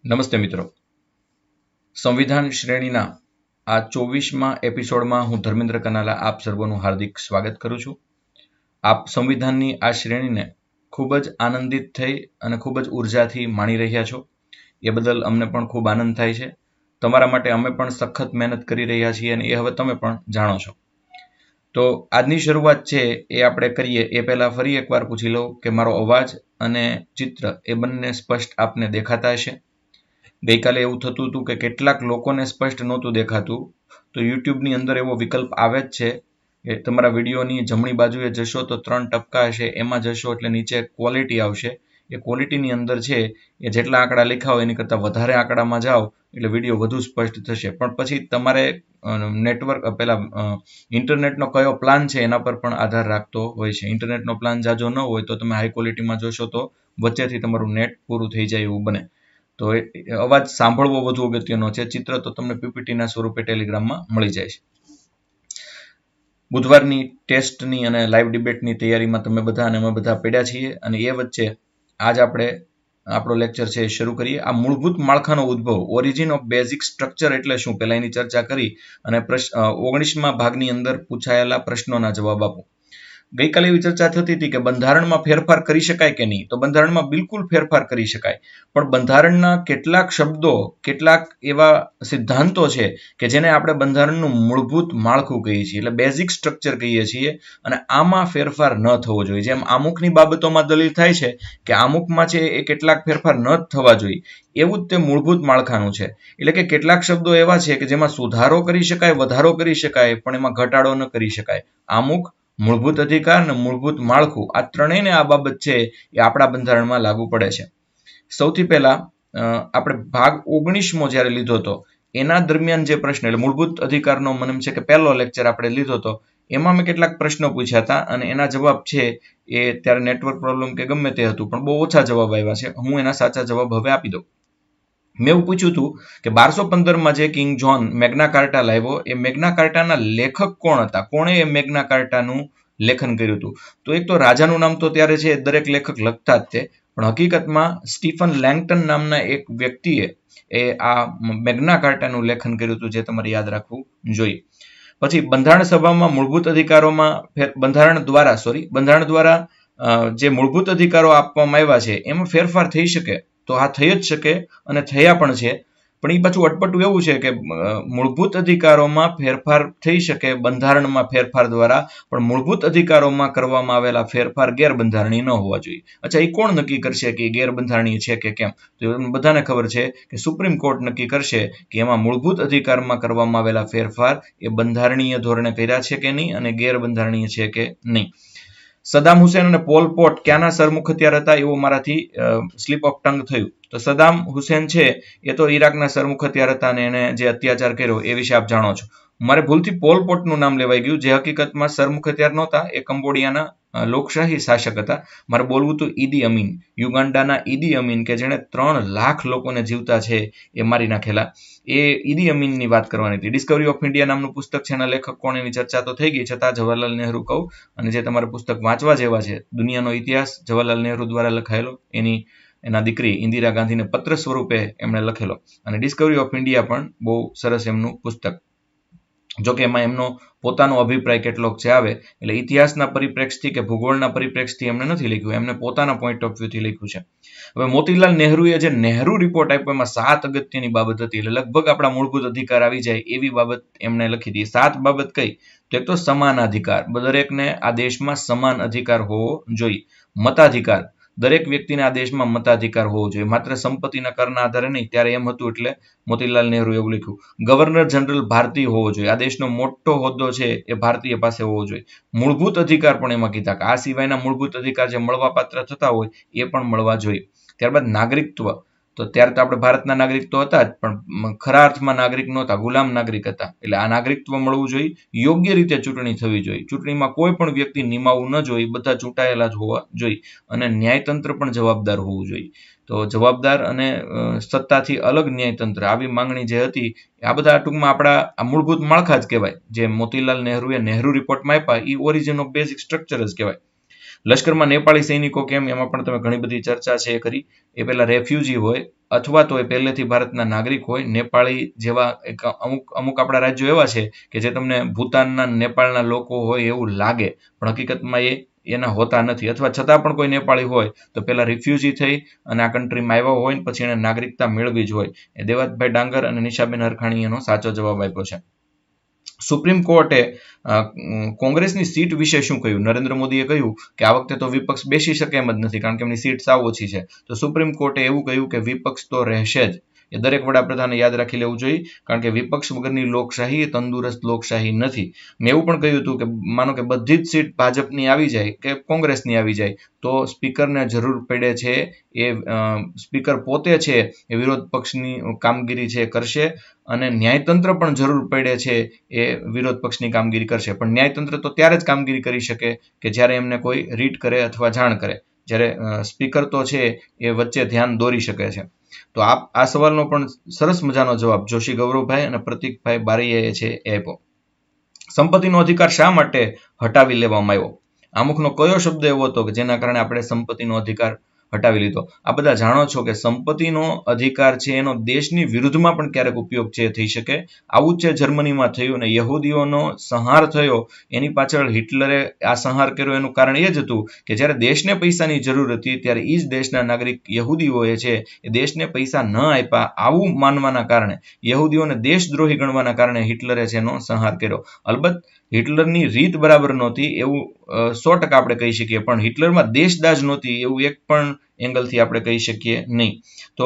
નમસ્તે મિત્રો, સંવિધાન શ્રેણીના આ 24મા એપિસોડમાં હું ધર્મેન્દ્ર કનાલા આપ સર્વનું હાર્દિક સ્વાગત કરું છું. આપ સંવિધાનની આ શ્રેણીને ખૂબ જ આનંદિત થઈ અને ખૂબ જ ઉર્જાથી માણી રહ્યા છો, એ બદલ અમને પણ ખૂબ આનંદ થાય છે. તમારા માટે અમે પણ સખત મહેનત કરી રહ્યા છીએ અને એ હવે તમે પણ જાણો છો. તો આજની શરૂઆત છે એ આપણે કરીએ એ પહેલાં ફરી એકવાર પૂછી લઉં કે મારો અવાજ અને ચિત્ર એ બંને સ્પષ્ટ આપને દેખાતા હશે. ગઈકાલે એવું થતું હતું કે કેટલાક લોકોને સ્પષ્ટ નહોતું દેખાતું, તો યુટ્યુબની અંદર એવો વિકલ્પ આવે જ છે કે તમારા વિડીયોની જમણી બાજુએ જશો તો 3 ટપકા હશે, એમાં જશો એટલે નીચે ક્વોલિટી આવશે. એ ક્વોલિટીની અંદર છે એ જેટલા આંકડા લખ્યા હોય એની કરતાં વધારે આંકડામાં જાઓ એટલે વિડીયો વધુ સ્પષ્ટ થશે. પણ પછી તમારે નેટવર્ક ઇન્ટરનેટનો કયો પ્લાન છે એના પર પણ આધાર રાખતો હોય છે. ઇન્ટરનેટનો પ્લાન જાજો ન હોય તો તમે હાઈ ક્વોલિટીમાં જોશો તો વચ્ચેથી તમારું નેટ પૂરું થઈ જાય એવું બને. તો અવાજ સાંભળવો વધુ અગત્યનો છે. ચિત્ર તો તમને પીપીટીના સ્વરૂપે ટેલિગ્રામમાં મળી જાય છે. બુધવારની ટેસ્ટની અને લાઈવ ડિબેટની તૈયારીમાં તમે બધા અને અમે બધા પડ્યા છીએ અને એ વચ્ચે આજ આપણે આપણો લેક્ચર છે એ શરૂ કરીએ. આ મૂળભૂત માળખાનો ઉદ્ભવ, ઓરિજિન ઓફ બેઝિક સ્ટ્રક્ચર એટલે શું, પહેલા એની ચર્ચા કરી અને 19મા ભાગની અંદર પૂછાયેલા પ્રશ્નોના જવાબ આપો. ગઈકાલે એવી ચર્ચા થતી હતી કે બંધારણમાં ફેરફાર કરી શકાય કે નહીં. તો બંધારણમાં બિલકુલ ફેરફાર કરી શકાય, પણ બંધારણના કેટલાક શબ્દો, કેટલાક એવા સિદ્ધાંતો છે કે જેને આપણે બંધારણનું મૂળભૂત માળખું કહીએ છીએ, એટલે બેઝિક સ્ટ્રક્ચર કહીએ છીએ, અને આમાં ફેરફાર ન થવો જોઈએ. જેમ આમુખની બાબતોમાં દલીલ થાય છે કે આમુખમાં છે એ કેટલાક ફેરફાર ન થવા જોઈએ, એવું જ તે મૂળભૂત માળખાનું છે. એટલે કે કેટલાક શબ્દો એવા છે કે જેમાં સુધારો કરી શકાય, વધારો કરી શકાય, પણ એમાં ઘટાડો ન કરી શકાય. આમુખ, મૂળભૂત અધિકાર અને મૂળભૂત માળખું, આ ત્રણેયને આ બાબત છે એ આપણા બંધારણમાં લાગુ પડે છે. સૌથી પહેલા આપણે ભાગ 19મો જ્યારે લીધો હતો એના દરમિયાન જે પ્રશ્ન, એટલે મૂળભૂત અધિકારનો મને એમ છે કે પહેલો લેક્ચર આપણે લીધો હતો, એમાં મેં કેટલાક પ્રશ્નો પૂછ્યા હતા અને એના જવાબ છે એ ત્યારે નેટવર્ક પ્રોબ્લેમ કે ગમે તે હતું, પણ બહુ ઓછા જવાબ આવ્યા છે. હું એના સાચા જવાબ હવે આપી દઉં. મેં એવું પૂછ્યું હતું કે 1215માં જે કિંગ જોન મેગ્ના કાર્ટા લાવ્યો, એ મેગ્ના કાર્ટાના લેખક કોણ હતા, કોણે એ મેગ્ના કાર્ટાનું લેખન કર્યું હતું. તો એક તો રાજાનું નામ તો ત્યારે છે દરેક લેખક લખતા જ તે, પણ હકીકતમાં સ્ટીફન લેંગટન નામના એક વ્યક્તિએ એ આ મેગ્ના કાર્ટાનું લેખન કર્યું હતું, જે તમારે યાદ રાખવું જોઈએ. પછી બંધારણ સભામાં મૂળભૂત અધિકારોમાં બંધારણ દ્વારા જે મૂળભૂત અધિકારો આપવામાં આવ્યા છે એમાં ફેરફાર થઈ શકે, તો આ થઈ જ શકે અને થયા પણ છે. પણ એ પાછું અટપટું એવું છે કે મૂળભૂત અધિકારોમાં ફેરફાર થઈ શકે બંધારણમાં ફેરફાર દ્વારા, પણ મૂળભૂત અધિકારોમાં કરવામાં આવેલા ફેરફાર ગેરબંધારણીય ન હોવા જોઈએ. અચ્છા, એ કોણ નક્કી કરશે કે એ ગેરબંધારણીય છે કે કેમ? તો બધાને ખબર છે કે સુપ્રીમ કોર્ટ નક્કી કરશે કે એમાં મૂળભૂત અધિકારમાં કરવામાં આવેલા ફેરફાર એ બંધારણીય ધોરણે કર્યા છે કે નહીં અને ગેરબંધારણીય છે કે નહીં. સદામ હુસેન અને પોલ પોટ ક્યાંના સરમુખ હથિયાર હતા એવું મારાથી સ્લીપ ઓફ ટંગ થયું. તો સદામ હુસેન છે એ તો ઈરાકના સરમુખ હથિયાર હતા અને એને જે અત્યાચાર કર્યો એ વિશે આપ જાણો છો. મારે ભૂલથી પોલ પોટનું નામ લેવાઈ ગયું, જે હકીકતમાં સરમુખ હથિયાર નહોતા, એ કંબોડિયાના લોકશાહી શાસક હતા. મારે બોલવું હતું ઈદી અમીન, યુગાન્ડાના ઈદી અમીન, કે જેણે 3 લાખ લોકોને જીવતા છે એ મારી નાખેલા. એ ઈદી અમીનની વાત કરવાની હતી. ડિસ્કવરી ઓફ ઇન્ડિયા નામનું પુસ્તક છે, એના લેખક કોણ એની ચર્ચા તો થઈ ગઈ, છતાં જવાહરલાલ નહેરુ કહું, અને જે તમારે પુસ્તક વાંચવા જેવા છે, દુનિયાનો ઇતિહાસ જવાહરલાલ નહેરુ દ્વારા લખાયેલો, એના દીકરી ઇન્દિરા ગાંધીને પત્ર સ્વરૂપે એમણે લખેલો, અને ડિસ્કવરી ઓફ ઇન્ડિયા પણ બહુ સરસ એમનું પુસ્તક. જોકે એમાં એમનો પોતાનો અભિપ્રાય કેટલોક છે આવે, એટલે ઇતિહાસના પરિપ્રેક્ષથી કે ભૂગોળના પરિપ્રેક્ષથી એમને નથી લખ્યું, એમને પોતાના પોઈન્ટ ઓફ વ્યૂથી લખ્યું છે. હવે મોતીલાલ નહેરુએ જે નહેરુ રિપોર્ટ આપ્યો એમાં 7 અગત્યની બાબત હતી, એટલે લગભગ આપણા મૂળભૂત અધિકાર આવી જાય એવી બાબત એમણે લખી હતી. 7 બાબત કઈ? તો એક તો સમાન અધિકાર, દરેકને આ દેશમાં સમાન અધિકાર હોવો જોઈએ. મતાધિકાર, દરેક વ્યક્તિને આ દેશમાં મતાધિકાર હોવો જોઈએ, માત્ર સંપત્તિના કરના આધારે નહીં. ત્યારે એમ હતું એટલે મોતીલાલ નહેરુ એવું લખ્યું. ગવર્નર જનરલ ભારતીય હોવો જોઈએ, આ દેશનો મોટો હોદ્દો છે એ ભારતીય પાસે હોવો જોઈએ. મૂળભૂત અધિકાર પણ એમાં કીધા કે આ સિવાયના મૂળભૂત અધિકાર જે મળવાપાત્ર થતા હોય એ પણ મળવા જોઈએ. ત્યારબાદ નાગરિકત્વ, તો ત્યારે તો આપણે ભારતના નાગરિક તો હતા જ, પણ ખરા અર્થમાં નાગરિક નહોતા, ગુલામ નાગરિક હતા. એટલે આ નાગરિકત્વ મળવું જોઈએ. યોગ્ય રીતે ચૂંટણી થવી જોઈએ, ચૂંટણીમાં કોઈ પણ વ્યક્તિ નિમાવું ન જોઈએ, બધા ચૂંટાયેલા જ હોવા જોઈએ. અને ન્યાયતંત્ર પણ જવાબદાર હોવું જોઈએ. તો જવાબદાર અને સત્તાથી અલગ ન્યાયતંત્ર, આવી માંગણી જે હતી, આ બધા ટૂંકમાં આપણા આ મૂળભૂત માળખા જ કહેવાય, જે મોતીલાલ નહેરુએ નહેરુ રિપોર્ટમાં આપ્યા, એ ઓરિજિન ઓફ બેઝિક સ્ટ્રક્ચર જ કહેવાય. લશ્કરમાં નેપાળી સૈનિકો કેમ, એમાં પણ તમે ઘણી બધી ચર્ચા છે એ કરી. એ પહેલા રેફ્યુજી હોય, અથવા તો એ પહેલેથી ભારતના નાગરિક હોય. નેપાળી જેવા અમુક આપણા રાજ્યો એવા છે કે જે તમને ભૂતાનના નેપાળના લોકો હોય એવું લાગે, પણ હકીકતમાં એના હોતા નથી. અથવા છતાં પણ કોઈ નેપાળી હોય તો પહેલા રિફ્યુજી થઈ અને આ કન્ટ્રીમાં આવ્યા હોય ને પછી એને નાગરિકતા મેળવી જ હોય. એ દેવાતભાઈ ડાંગર અને નિશાબેન હરખાણી એનો સાચો જવાબ આપ્યો છે. સુપ્રીમ કોર્ટે કોંગ્રેસની સીટ વિશે શું કહ્યું? નરેન્દ્ર મોદીએ કહ્યું કે આ વખતે તો વિપક્ષ બેસી શકે એમ જ નથી, કારણ કે એમની સીટ સાવ ઓછી છે. તો સુપ્રીમ કોર્ટે એવું કહ્યું કે વિપક્ષ તો રહેશે જ. એ દરેક વડાપ્રધાને યાદ રાખી લેવું જોઈએ, કારણ કે વિપક્ષ વગરની લોકશાહી એ તંદુરસ્ત લોકશાહી નથી. મેં એવું પણ કહ્યું હતું કે માનો કે બધી જ સીટ ભાજપની આવી જાય કે કોંગ્રેસની આવી જાય તો સ્પીકરને જરૂર પડે છે એ સ્પીકર પોતે છે એ વિરોધ પક્ષની કામગીરી છે કરશે, અને ન્યાયતંત્ર પણ જરૂર પડે છે એ વિરોધ પક્ષની કામગીરી કરશે. પણ ન્યાયતંત્ર તો ત્યારે જ કામગીરી કરી શકે કે જ્યારે એમને કોઈ રીટ કરે અથવા જાણ કરે. જ્યારે સ્પીકર તો છે એ વચ્ચે ધ્યાન દોરી શકે છે. તો આ સવાલનો પણ સરસ મજાનો જવાબ જોશી ગૌરવભાઈ અને પ્રતિકભાઈ બારૈયાએ છે એ આપ્યો. સંપત્તિનો અધિકાર શા માટે હટાવી લેવામાં આવ્યો? આમુખનો કયો શબ્દ એવો હતો કે જેના કારણે આપણે સંપત્તિનો અધિકાર હટાવી લીધો? આ બધા જાણો છો કે સંપત્તિનો અધિકાર છે એનો દેશની વિરુદ્ધમાં પણ ક્યારેક ઉપયોગ છે થઈ શકે. આવું જ છે જર્મનીમાં થયું, અને યહૂદીઓનો સંહાર થયો એની પાછળ હિટલરે આ સંહાર કર્યો એનું કારણ એ જ હતું કે જ્યારે દેશને પૈસાની જરૂર હતી ત્યારે એ જ દેશના નાગરિક યહૂદીઓએ છે એ દેશને પૈસા ન આપ્યા. આવું માનવાના કારણે, યહૂદીઓને દેશદ્રોહી ગણવાના કારણે હિટલરે છે એનો સંહાર કર્યો. અલબત્ત હિટલરની રીત બરાબર નહોતી એવું 100% આપણે કહી શકીએ, પણ હિટલરમાં દેશદાજ નહોતી એવું એક પણ એંગલથી આપણે કહી શકીએ નહીં. તો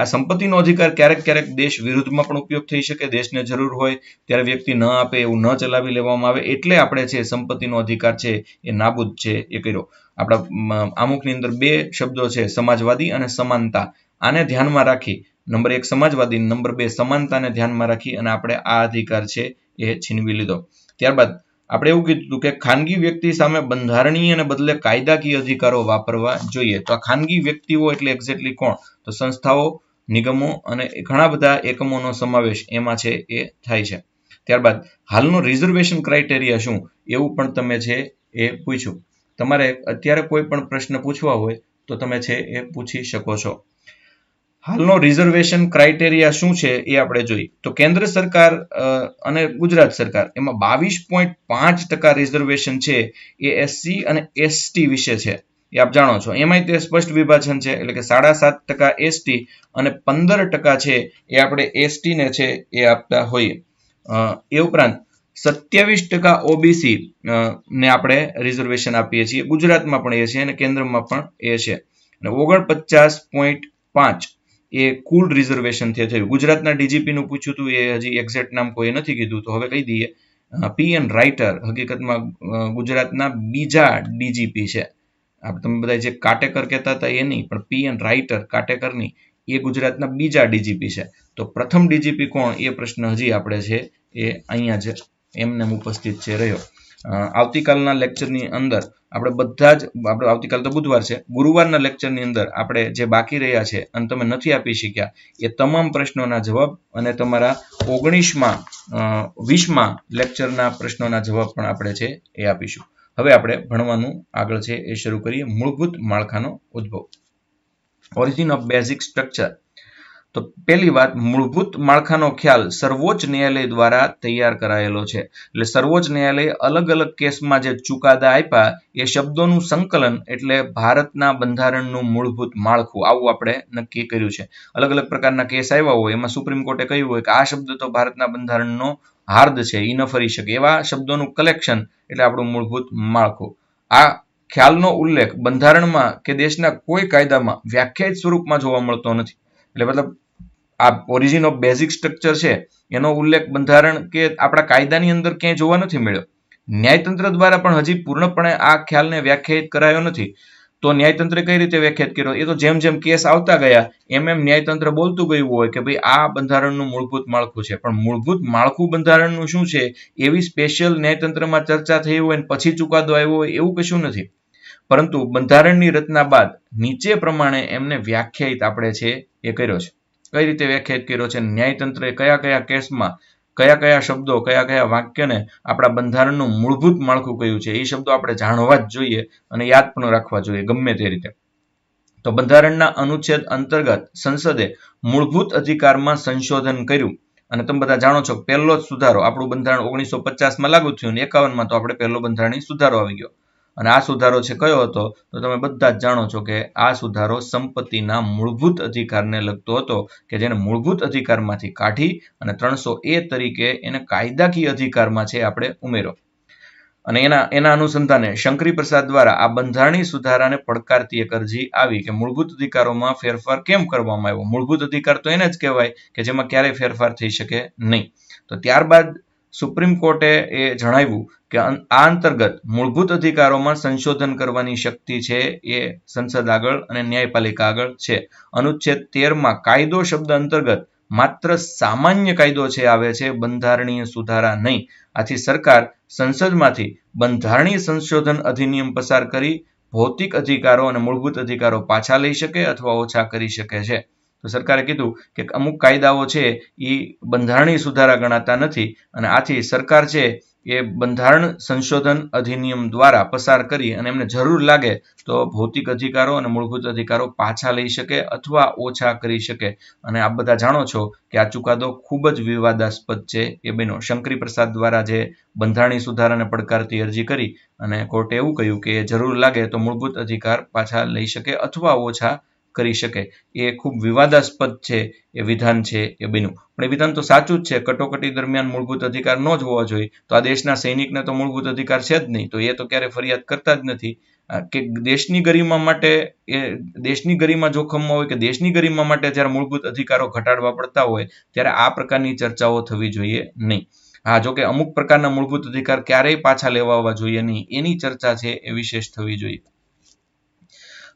આ સંપત્તિનો અધિકાર ક્યારેક ક્યારેક દેશ વિરુદ્ધમાં પણ ઉપયોગ થઈ શકે. દેશને જરૂર હોય ત્યારે વ્યક્તિ ન આપે એવું ન ચલાવી લેવામાં આવે, એટલે આપણે છે સંપત્તિનો અધિકાર છે એ નાબૂદ છે એ કર્યો. આપણા આમુખની અંદર 2 શબ્દો છે, સમાજવાદી અને સમાનતા. આને ધ્યાનમાં રાખી નંબર 1 સમાજવાદી, નંબર 2 સમાનતાને ધ્યાનમાં રાખી અને આપણે આ અધિકાર છે એ છીનવી લીધો. ત્યારબાદ આપણે એવું કીધું કે ખાનગી વ્યક્તિ સામે બંધારણીય અને બદલે કાયદાકીય અધિકારો વાપરવા જોઈએ. તો આ ખાનગી વ્યક્તિઓ એટલે એક્ઝેક્ટલી કોણ? તો સંસ્થાઓ, નિગમો અને ઘણા બધા એકમોનો સમાવેશ એમાં છે એ થાય છે. ત્યારબાદ હાલનો રિઝર્વેશન ક્રાઇટેરિયા શું? એવું પણ તમે છે એ પૂછ્યું. તમારે અત્યારે કોઈ પણ પ્રશ્ન પૂછવા હોય તો તમે છે એ પૂછી શકો છો. હાલનો રિઝર્વેશન ક્રાઇટેરિયા શું છે એ આપણે જોઈએ. તો કેન્દ્ર સરકાર અને ગુજરાત સરકાર એમાં 22.5% રિઝર્વેશન છે એ એસસી અને એસટી વિશે છે, એ આપ જાણો છો. એમાંય તે સ્પષ્ટ વિભાજન છે, એટલે કે 7.5% એસટી અને 15% છે એ આપણે એસટી ને છે એ આપતા હોઈએ. એ ઉપરાંત 27% ઓબીસી ને આપણે રિઝર્વેશન આપીએ છીએ. ગુજરાતમાં પણ એ છે અને કેન્દ્રમાં પણ એ છે. અને 49.5 એ કુલ રિઝર્વેશન થયું. ગુજરાતના ડીજીપી નું પૂછ્યું હતું, એ હજી એક્ઝેક્ટ નામ કોઈ નથી કીધું, તો હવે કહી દઈએ. પીએન રાઇટર હકીકતમાં ગુજરાતના બીજા ડીજીપી છે. તમે બધા જે કાટેકર કહેતા હતા એ નહીં, પણ પીએન રાઇટર કાટેકરની એ ગુજરાતના બીજા ડીજીપી છે. તો પ્રથમ ડીજીપી કોણ એ પ્રશ્ન હજી આપણે છે એ અહીંયા જ એમને ઉપસ્થિત છે રહ્યો. આવતીકાલના લેક્ચરની અંદર આપણે બધા જ આવતીકાલ તો બુધવાર છે, ગુરુવારના લેક્ચરની અંદર આપણે જે બાકી રહ્યા છે અને તમે નથી આપી શક્યા એ તમામ પ્રશ્નોના જવાબ અને તમારા 20મા લેક્ચરના પ્રશ્નોના જવાબ પણ આપણે છે એ આપીશું. હવે આપણે ભણવાનું આગળ છે એ શરૂ કરીએ. મૂળભૂત માળખાનો ઉદ્ભવ, ઓરિજિન ઓફ બેઝિક સ્ટ્રક્ચર. તો પહેલી વાત, મૂળભૂત માળખાનો ખ્યાલ સર્વોચ્ચ ન્યાયાલય દ્વારા તૈયાર કરાયેલો છે. એટલે સર્વોચ્ચ ન્યાયાલયે અલગ અલગ કેસમાં જે ચુકાદા આપ્યા એ શબ્દોનું સંકલન એટલે ભારતના બંધારણનું મૂળભૂત માળખું, આવું આપણે નક્કી કર્યું છે. અલગ અલગ પ્રકારના કેસ આવ્યા હોય એમાં સુપ્રીમ કોર્ટે કહ્યું હોય કે આ શબ્દ તો ભારતના બંધારણનો હાર્દ છે, એ ન ફરી શકે, એવા શબ્દોનું કલેક્શન એટલે આપણું મૂળભૂત માળખું. આ ખ્યાલનો ઉલ્લેખ બંધારણમાં કે દેશના કોઈ કાયદામાં વ્યાખ્યાયિત સ્વરૂપમાં જોવા મળતો નથી. એટલે મતલબ આ ઓરિજિન ઓફ બેઝિક સ્ટ્રક્ચર છે એનો ઉલ્લેખ બંધારણ કે આપણા કાયદાની અંદર ક્યાંય જોવા નથી મળ્યો. ન્યાયતંત્ર દ્વારા પણ હજી પૂર્ણપણે આ ખ્યાલને વ્યાખ્યાયિત કરાયો નથી. તો ન્યાયતંત્રે કઈ રીતે વ્યાખ્યાયિત કર્યો? એ તો જેમ જેમ કેસ આવતા ગયા એમ એમ ન્યાયતંત્ર બોલતું ગયું હોય કે ભાઈ આ બંધારણનું મૂળભૂત માળખું છે, પણ મૂળભૂત માળખું બંધારણનું શું છે એવી સ્પેશિયલ ન્યાયતંત્રમાં ચર્ચા થઈ હોય અને પછી ચુકાદો આવ્યો હોય એવું કશું નથી. પરંતુ બંધારણની રચના બાદ નીચે પ્રમાણે એમને વ્યાખ્યાયિત આપણે છે એ કર્યો છે. કઈ રીતે વ્યાખ્યાયિત કર્યો છે? ન્યાયતંત્રે કયા કયા કેસમાં કયા કયા શબ્દો કયા કયા વાક્યને આપણા બંધારણનું મૂળભૂત માળખું કહ્યું છે એ શબ્દો આપણે જાણવા જ જોઈએ અને યાદ પણ રાખવા જોઈએ ગમે તે રીતે. તો બંધારણના અનુચ્છેદ અંતર્ગત સંસદે મૂળભૂત અધિકારમાં સંશોધન કર્યું અને તમે બધા જાણો છો પહેલો જ સુધારો આપણું બંધારણ 1950માં લાગુ થયું અને 51માં તો આપણે પહેલો બંધારણીય સુધારો આવી ગયો અને આ સુધારો છે કયો હતો તો તમે બધા જ જાણો છો કે આ સુધારો સંપત્તિના મૂળભૂત અધિકારને લગતો હતો કે જેને મૂળભૂત અધિકારમાંથી કાઢી અને 300A તરીકે એને કાયદાકીય અધિકારમાં છે આપણે ઉમેર્યો અને એના અનુસંધાને શંકરી પ્રસાદ દ્વારા આ બંધારણીય સુધારાને પડકારતી એક અરજી આવી કે મૂળભૂત અધિકારોમાં ફેરફાર કેમ કરવામાં આવ્યો મૂળભૂત અધિકાર તો એને જ કહેવાય કે જેમાં ક્યારેય ફેરફાર થઈ શકે નહીં તો ત્યારબાદ સુપ્રીમ કોર્ટે એ જણાવ્યું કે આ અંતર્ગત મૂળભૂત અધિકારોમાં સંશોધન કરવાની શક્તિ છે એ સંસદ આગળ અને ન્યાયપાલિકા આગળ છે અનુચ્છેદ 13માં કાયદો શબ્દ અંતર્ગત માત્ર સામાન્ય કાયદો છે આવે છે બંધારણીય સુધારા નહીં આથી સરકાર સંસદમાંથી બંધારણીય સંશોધન અધિનિયમ પસાર કરી ભૌતિક અધિકારો અને મૂળભૂત અધિકારો પાછા લઈ શકે અથવા ઓછા કરી શકે છે તો સરકારે કીધું કે અમુક કાયદાઓ છે એ બંધારણીય સુધારા ગણાતા નથી અને આથી સરકાર છે એ બંધારણ સંશોધન અધિનિયમ દ્વારા પસાર કરી અને એમને જરૂર લાગે તો ભૌતિક અધિકારો અને મૂળભૂત અધિકારો પાછા લઈ શકે અથવા ઓછા કરી શકે અને આપ બધા જાણો છો કે આ ચુકાદો ખૂબ જ વિવાદાસ્પદ છે એ બન્યો શંકરી પ્રસાદ દ્વારા જે બંધારણીય સુધારાને પડકારતી અરજી કરી અને કોર્ટે એવું કહ્યું કે જરૂર લાગે તો મૂળભૂત અધિકાર પાછા લઈ શકે અથવા ઓછા કરી શકે એ ખૂબ વિવાદાસ્પદ છે એ વિધાન છે એ બન્યું પણ એ વિધાન તો સાચું જ છે કટોકટી દરમિયાન મૂળભૂત અધિકાર ન જ હોવા જોઈએ તો આ દેશના સૈનિકને તો મૂળભૂત અધિકાર છે જ નહીં તો એ તો ક્યારે ફરિયાદ કરતા જ નથી કે દેશની ગરિમા માટે એ દેશની ગરિમા જોખમમાં હોય કે દેશની ગરિમા માટે જ્યારે મૂળભૂત અધિકારો ઘટાડવા પડતા હોય ત્યારે આ પ્રકારની ચર્ચાઓ થવી જોઈએ નહીં હા જો કે અમુક પ્રકારના મૂળભૂત અધિકાર ક્યારેય પાછા લેવાવા જોઈએ નહીં એની ચર્ચા છે એ વિશેષ થવી જોઈએ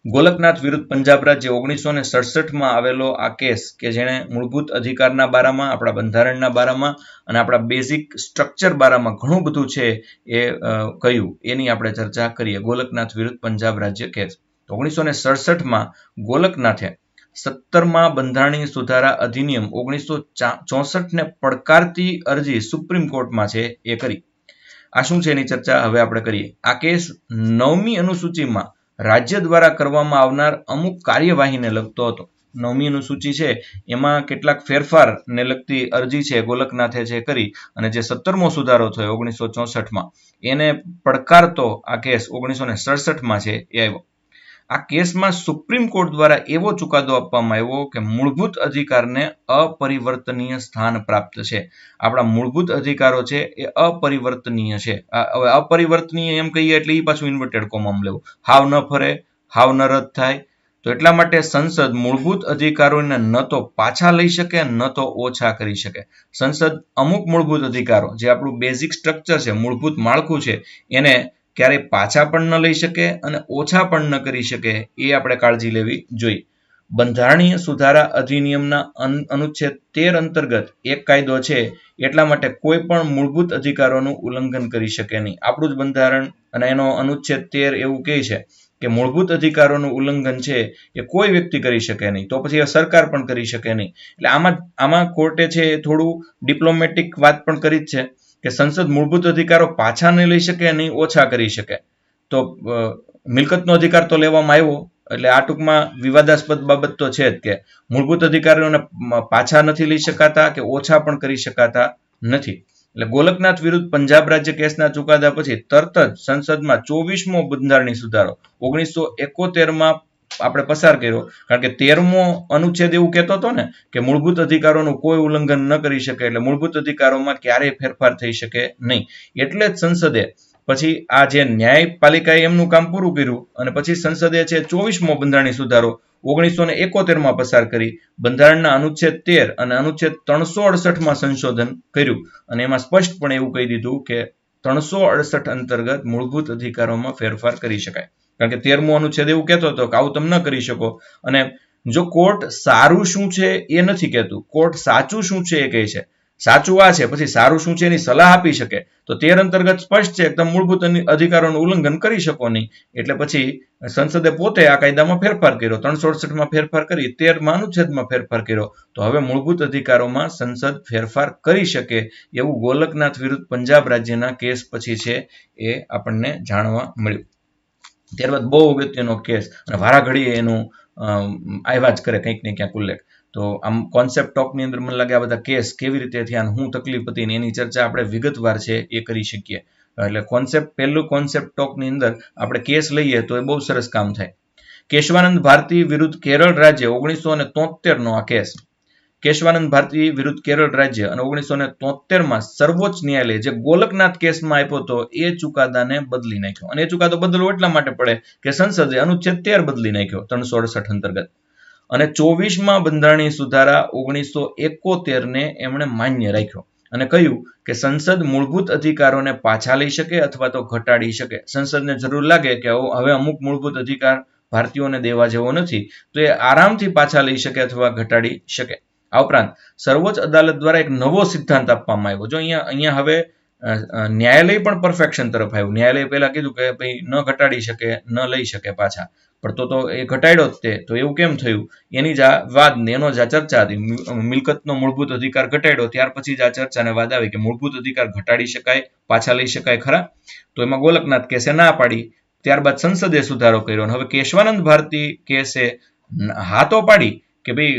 ગોલકનાથ વિરુદ્ધ પંજાબ રાજ્ય 1967માં આવેલો આ કેસ કે જેણે મૂળભૂત અધિકારના બારામાં આપણા બંધારણના બારામાં અને આપણા બેઝિક સ્ટ્રક્ચર બારામાં ઘણું બધું છે એ કહ્યું એની આપણે ચર્ચા કરીએ ગોલકનાથ વિરુદ્ધ પંજાબ રાજ્ય કેસ 1967માં ગોલકનાથે 17માં બંધારણીય સુધારા અધિનિયમ 1964ને પડકારતી અરજી સુપ્રીમ કોર્ટમાં છે એ કરી આ શું છે એની ચર્ચા હવે આપણે કરીએ આ કેસ 9મી અનુસૂચિમાં રાજ્ય દ્વારા કરવામાં આવનાર અમુક કાર્યવાહીને લગતો હતો 9મી અનુસૂચિ છે એમાં કેટલાક ફેરફારને લગતી અરજી છે ગોલકનાથે છે કરી અને જે 17મો સુધારો થયો 1964માં એને પડકારતો આ કેસ 1967માં છે એ આવ્યો આ કેસમાં સુપ્રીમ કોર્ટ દ્વારા એવો ચુકાદો આપવામાં આવ્યો કે મૂળભૂત અધિકારને અપરિવર્તનીય સ્થાન પ્રાપ્ત છે આપણા મૂળભૂત અધિકારો છે એ અપરિવર્તનીય છે હવે અપરિવર્તનીય એમ કહીએ એટલે એ પાછું ઇન્વર્ટેડ કોમામાં લેવું હાવ ન ફરે હાવ ન રદ થાય તો એટલા માટે સંસદ મૂળભૂત અધિકારોને ન તો પાછા લઈ શકે ન તો ઓછા કરી શકે સંસદ અમુક મૂળભૂત અધિકારો જે આપણું બેઝિક સ્ટ્રક્ચર છે મૂળભૂત માળખું છે એને ક્યારેય પાછા પણ ન લઈ શકે અને ઓછા પણ ન કરી શકે એ આપણે કાળજી લેવી જોઈએ બંધારણીય સુધારા અધિનિયમના અનુચ્છેદ 13 અંતર્ગત એક કાયદો છે એટલા માટે કોઈ પણ મૂળભૂત અધિકારોનું ઉલ્લંઘન કરી શકે નહીં આપણું જ બંધારણ અને એનો અનુચ્છેદ 13 એવું કહે છે કે મૂળભૂત અધિકારોનું ઉલ્લંઘન છે એ કોઈ વ્યક્તિ કરી શકે નહીં તો પછી સરકાર પણ કરી શકે નહીં એટલે આમાં કોર્ટે છે થોડું ડિપ્લોમેટિક વાત પણ કરી જ છે કે સંસદ મૂળભૂત અધિકારો પાછા નહીં લઈ શકે નહીં ઓછા કરી શકે તો મિલકતનો અધિકાર તો લેવામાં આવ્યો એટલે આ ટૂંકમાં વિવાદાસ્પદ બાબત તો છે જ કે મૂળભૂત અધિકારોને પાછા નથી લઈ શકાતા કે ઓછા પણ કરી શકાતા નથી એટલે ગોલકનાથ વિરુદ્ધ પંજાબ રાજ્ય કેસના ચુકાદા પછી તરત જ સંસદમાં 24મો બંધારણીય સુધારો 1971માં આપણે પસાર કર્યો કારણ કે 13મો અનુચ્છેદ એવું કહેતો હતો ને કે મૂળભૂત અધિકારોનું કોઈ ઉલ્લંઘન ન કરી શકે એટલે મૂળભૂત અધિકારોમાં ક્યારેય ફેરફાર થઈ શકે નહીં એટલે જ સંસદે પછી આ જે ન્યાયપાલિકાએ એમનું કામ પૂરું કર્યું અને પછી સંસદે છે 24મો બંધારણીય સુધારો 1971માં પસાર કરી બંધારણના અનુચ્છેદ 13 અને અનુચ્છેદ 368માં સંશોધન કર્યું અને એમાં સ્પષ્ટપણે એવું કહી દીધું કે 368 અંતર્ગત મૂળભૂત અધિકારોમાં ફેરફાર કરી શકાય કારણ કે 13મો અનુચ્છેદ એવું કહેતો હતો કે આવું તમે ન કરી શકો અને જો કોર્ટ સારું શું છે એ નથી કહેતું કોર્ટ સાચું શું છે એ કહે છે સાચું આ છે પછી સારું શું છે એની સલાહ આપી શકે તો 13 અંતર્ગત સ્પષ્ટ છે એકદમ મૂળભૂત અધિકારોનું ઉલ્લંઘન કરી શકો નહીં એટલે પછી સંસદે પોતે આ કાયદામાં ફેરફાર કર્યો 368માં ફેરફાર કરી 13મા અનુચ્છેદમાં ફેરફાર કર્યો તો હવે મૂળભૂત અધિકારોમાં સંસદ ફેરફાર કરી શકે એવું ગોલકનાથ વિરુદ્ધ પંજાબ રાજ્યના કેસ પછી છે એ આપણને જાણવા મળ્યું ત્યારબાદ બહુ અગત્યનો કેસ અને વારાઘડીએ એનું આવ્યા જ કરે કંઈક ને ક્યાંક ઉલ્લેખ. તો આમ કોન્સેપ્ટ ટોકની અંદર મને લાગે આ બધા કેસ કેવી રીતે થયા, હું તકલીફ હતી ને એની ચર્ચા આપણે વિગતવાર છે એ કરી શકીએ. એટલે પહેલું કોન્સેપ્ટ ટોકની અંદર આપણે કેસ લઈએ તો એ બહુ સરસ કામ થાય. કેશવાનંદ ભારતી વિરુદ્ધ કેરળ રાજ્ય 1973 આ કેસ. કેશવાનંદ ભારતી વિરુદ્ધ કેરળ રાજ્ય અને 1973 સર્વોચ્ચ ન્યાયાલય જે ગોલકનાથ કેસમાં આપ્યો હતો એ ચુકાદાને બદલી નાખ્યો. અને એ ચુકાદો બદલવો એટલા માટે પડે કે સંસદે અનુચ્છેદ 13 બદલી નાખ્યો 368 અંતર્ગત. અને 24માં બંધારણીય સુધારા 1971 ને એમણે માન્ય રાખ્યો અને કહ્યું કે સંસદ મૂળભૂત અધિકારોને પાછા લઈ શકે અથવા તો ઘટાડી શકે. સંસદને જરૂર લાગે કે હવે અમુક મૂળભૂત અધિકાર ભારતીયોને દેવા જેવો નથી તો એ આરામથી પાછા લઈ શકે અથવા ઘટાડી શકે. આ ઉપરાંત સર્વોચ્ચ અદાલત દ્વારા એક નવો સિદ્ધાંત આપવામાં આવ્યો. જો અહીંયા હવે ન્યાયાલય પણ પરફેક્શન તરફ આવ્યું. ન્યાયાલય પહેલા કીધું કે ભાઈ ન ઘટાડી શકે, ન લઈ શકે પાછા, પણ તો એ ઘટાડ્યો જ તે, તો એવું કેમ થયું એની જ આ વાદ ને એનો જ આ ચર્ચા હતી. મિલકતનો મૂળભૂત અધિકાર ઘટાડ્યો ત્યાર પછી જ આ ચર્ચાને વાદ આવી કે મૂળભૂત અધિકાર ઘટાડી શકાય, પાછા લઈ શકાય ખરા. તો એમાં ગોલકનાથ કેસે ના પાડી. ત્યારબાદ સંસદે સુધારો કર્યો અને હવે કેશવાનંદ ભારતી કેસે હા તો પાડી કે ભાઈ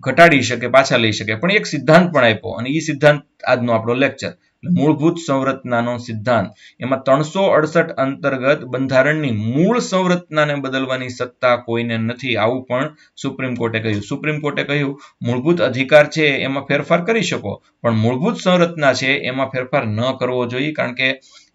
ઘટાડી શકે, પાછા લઈ શકે, પણ એક સિદ્ધાંત પણ આપ્યો અને એ સિદ્ધાંત આજનો આપણો લેક્ચર. મૂળભૂત સંરચનાનો સિદ્ધાંત. એમાં 368 અંતર્ગત બંધારણની મૂળ સંરચનાને બદલવાની સત્તા કોઈને નથી, આવું પણ સુપ્રીમ કોર્ટે કહ્યું. સુપ્રીમ કોર્ટે કહ્યું મૂળભૂત અધિકાર છે એમાં ફેરફાર કરી શકો, પણ મૂળભૂત સંરચના છે એમાં ફેરફાર ન કરવો જોઈએ, કારણ કે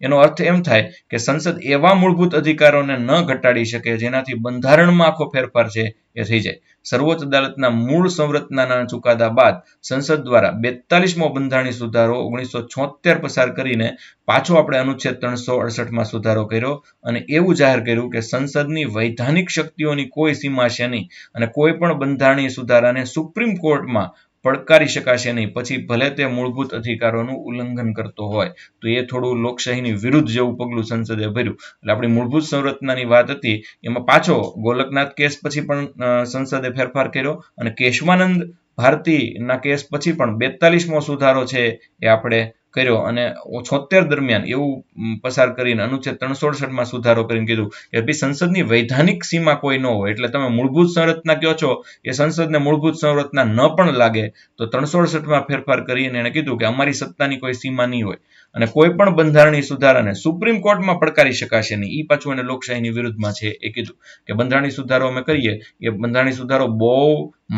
એનો અર્થ એમ થાય કે સંસદ એવા મૂળભૂત અધિકારોને ન ઘટાડી શકે જેનાથી બંધારણમાં આખો ફેરફાર છે એ થઈ જાય. સર્વોચ્ચ અદાલતના મૂળ સંરચનાના ચુકાદા બાદ સંસદ દ્વારા 42મો બંધારણીય સુધારો 1976 પસાર કરીને પાછો આપણે અનુચ્છેદ 368માં સુધારો કર્યો અને એવું જાહેર કર્યું કે સંસદની વૈધાનિક શક્તિઓની કોઈ સીમા છે નહીં અને કોઈ પણ બંધારણીય સુધારાને સુપ્રીમ કોર્ટમાં પડકારી શકાશે નહીં, પછી ભલે તે મૂળભૂત અધિકારોનું ઉલ્લંઘન કરતો હોય. તો એ થોડું લોકશાહીની વિરુદ્ધ જેવું પગલું સંસદે ભર્યું. એટલે આપણી મૂળભૂત સંરચનાની વાત હતી એમાં પાછો ગોલકનાથ કેસ પછી પણ સંસદે ફેરફાર કર્યો અને કેશવાનંદ ભારતીના કેસ પછી પણ 42મો સુધારો છે એ આપણે કર્યો અને 76 દરમિયાન એવું પસાર કરીને અનુચ્છેદ 368માં સુધારો કરીને કીધું કે ભાઈ સંસદની વૈધાનિક સીમા કોઈ ન હોય, એટલે તમે મૂળભૂત સંરચના કહો છો એ સંસદને મૂળભૂત સંરચના ન પણ લાગે તો 368માં ફેરફાર કરીને એને કીધું કે અમારી સત્તાની કોઈ સીમા નહીં હોય અને કોઈ પણ બંધારણીય સુધારાને સુપ્રીમ કોર્ટમાં પડકારી શકાશે નહીં. એ પાછું એને લોકશાહીની વિરુદ્ધમાં છે એ કીધું કે બંધારણીય સુધારો અમે કરીએ એ બંધારણીય સુધારો બહુ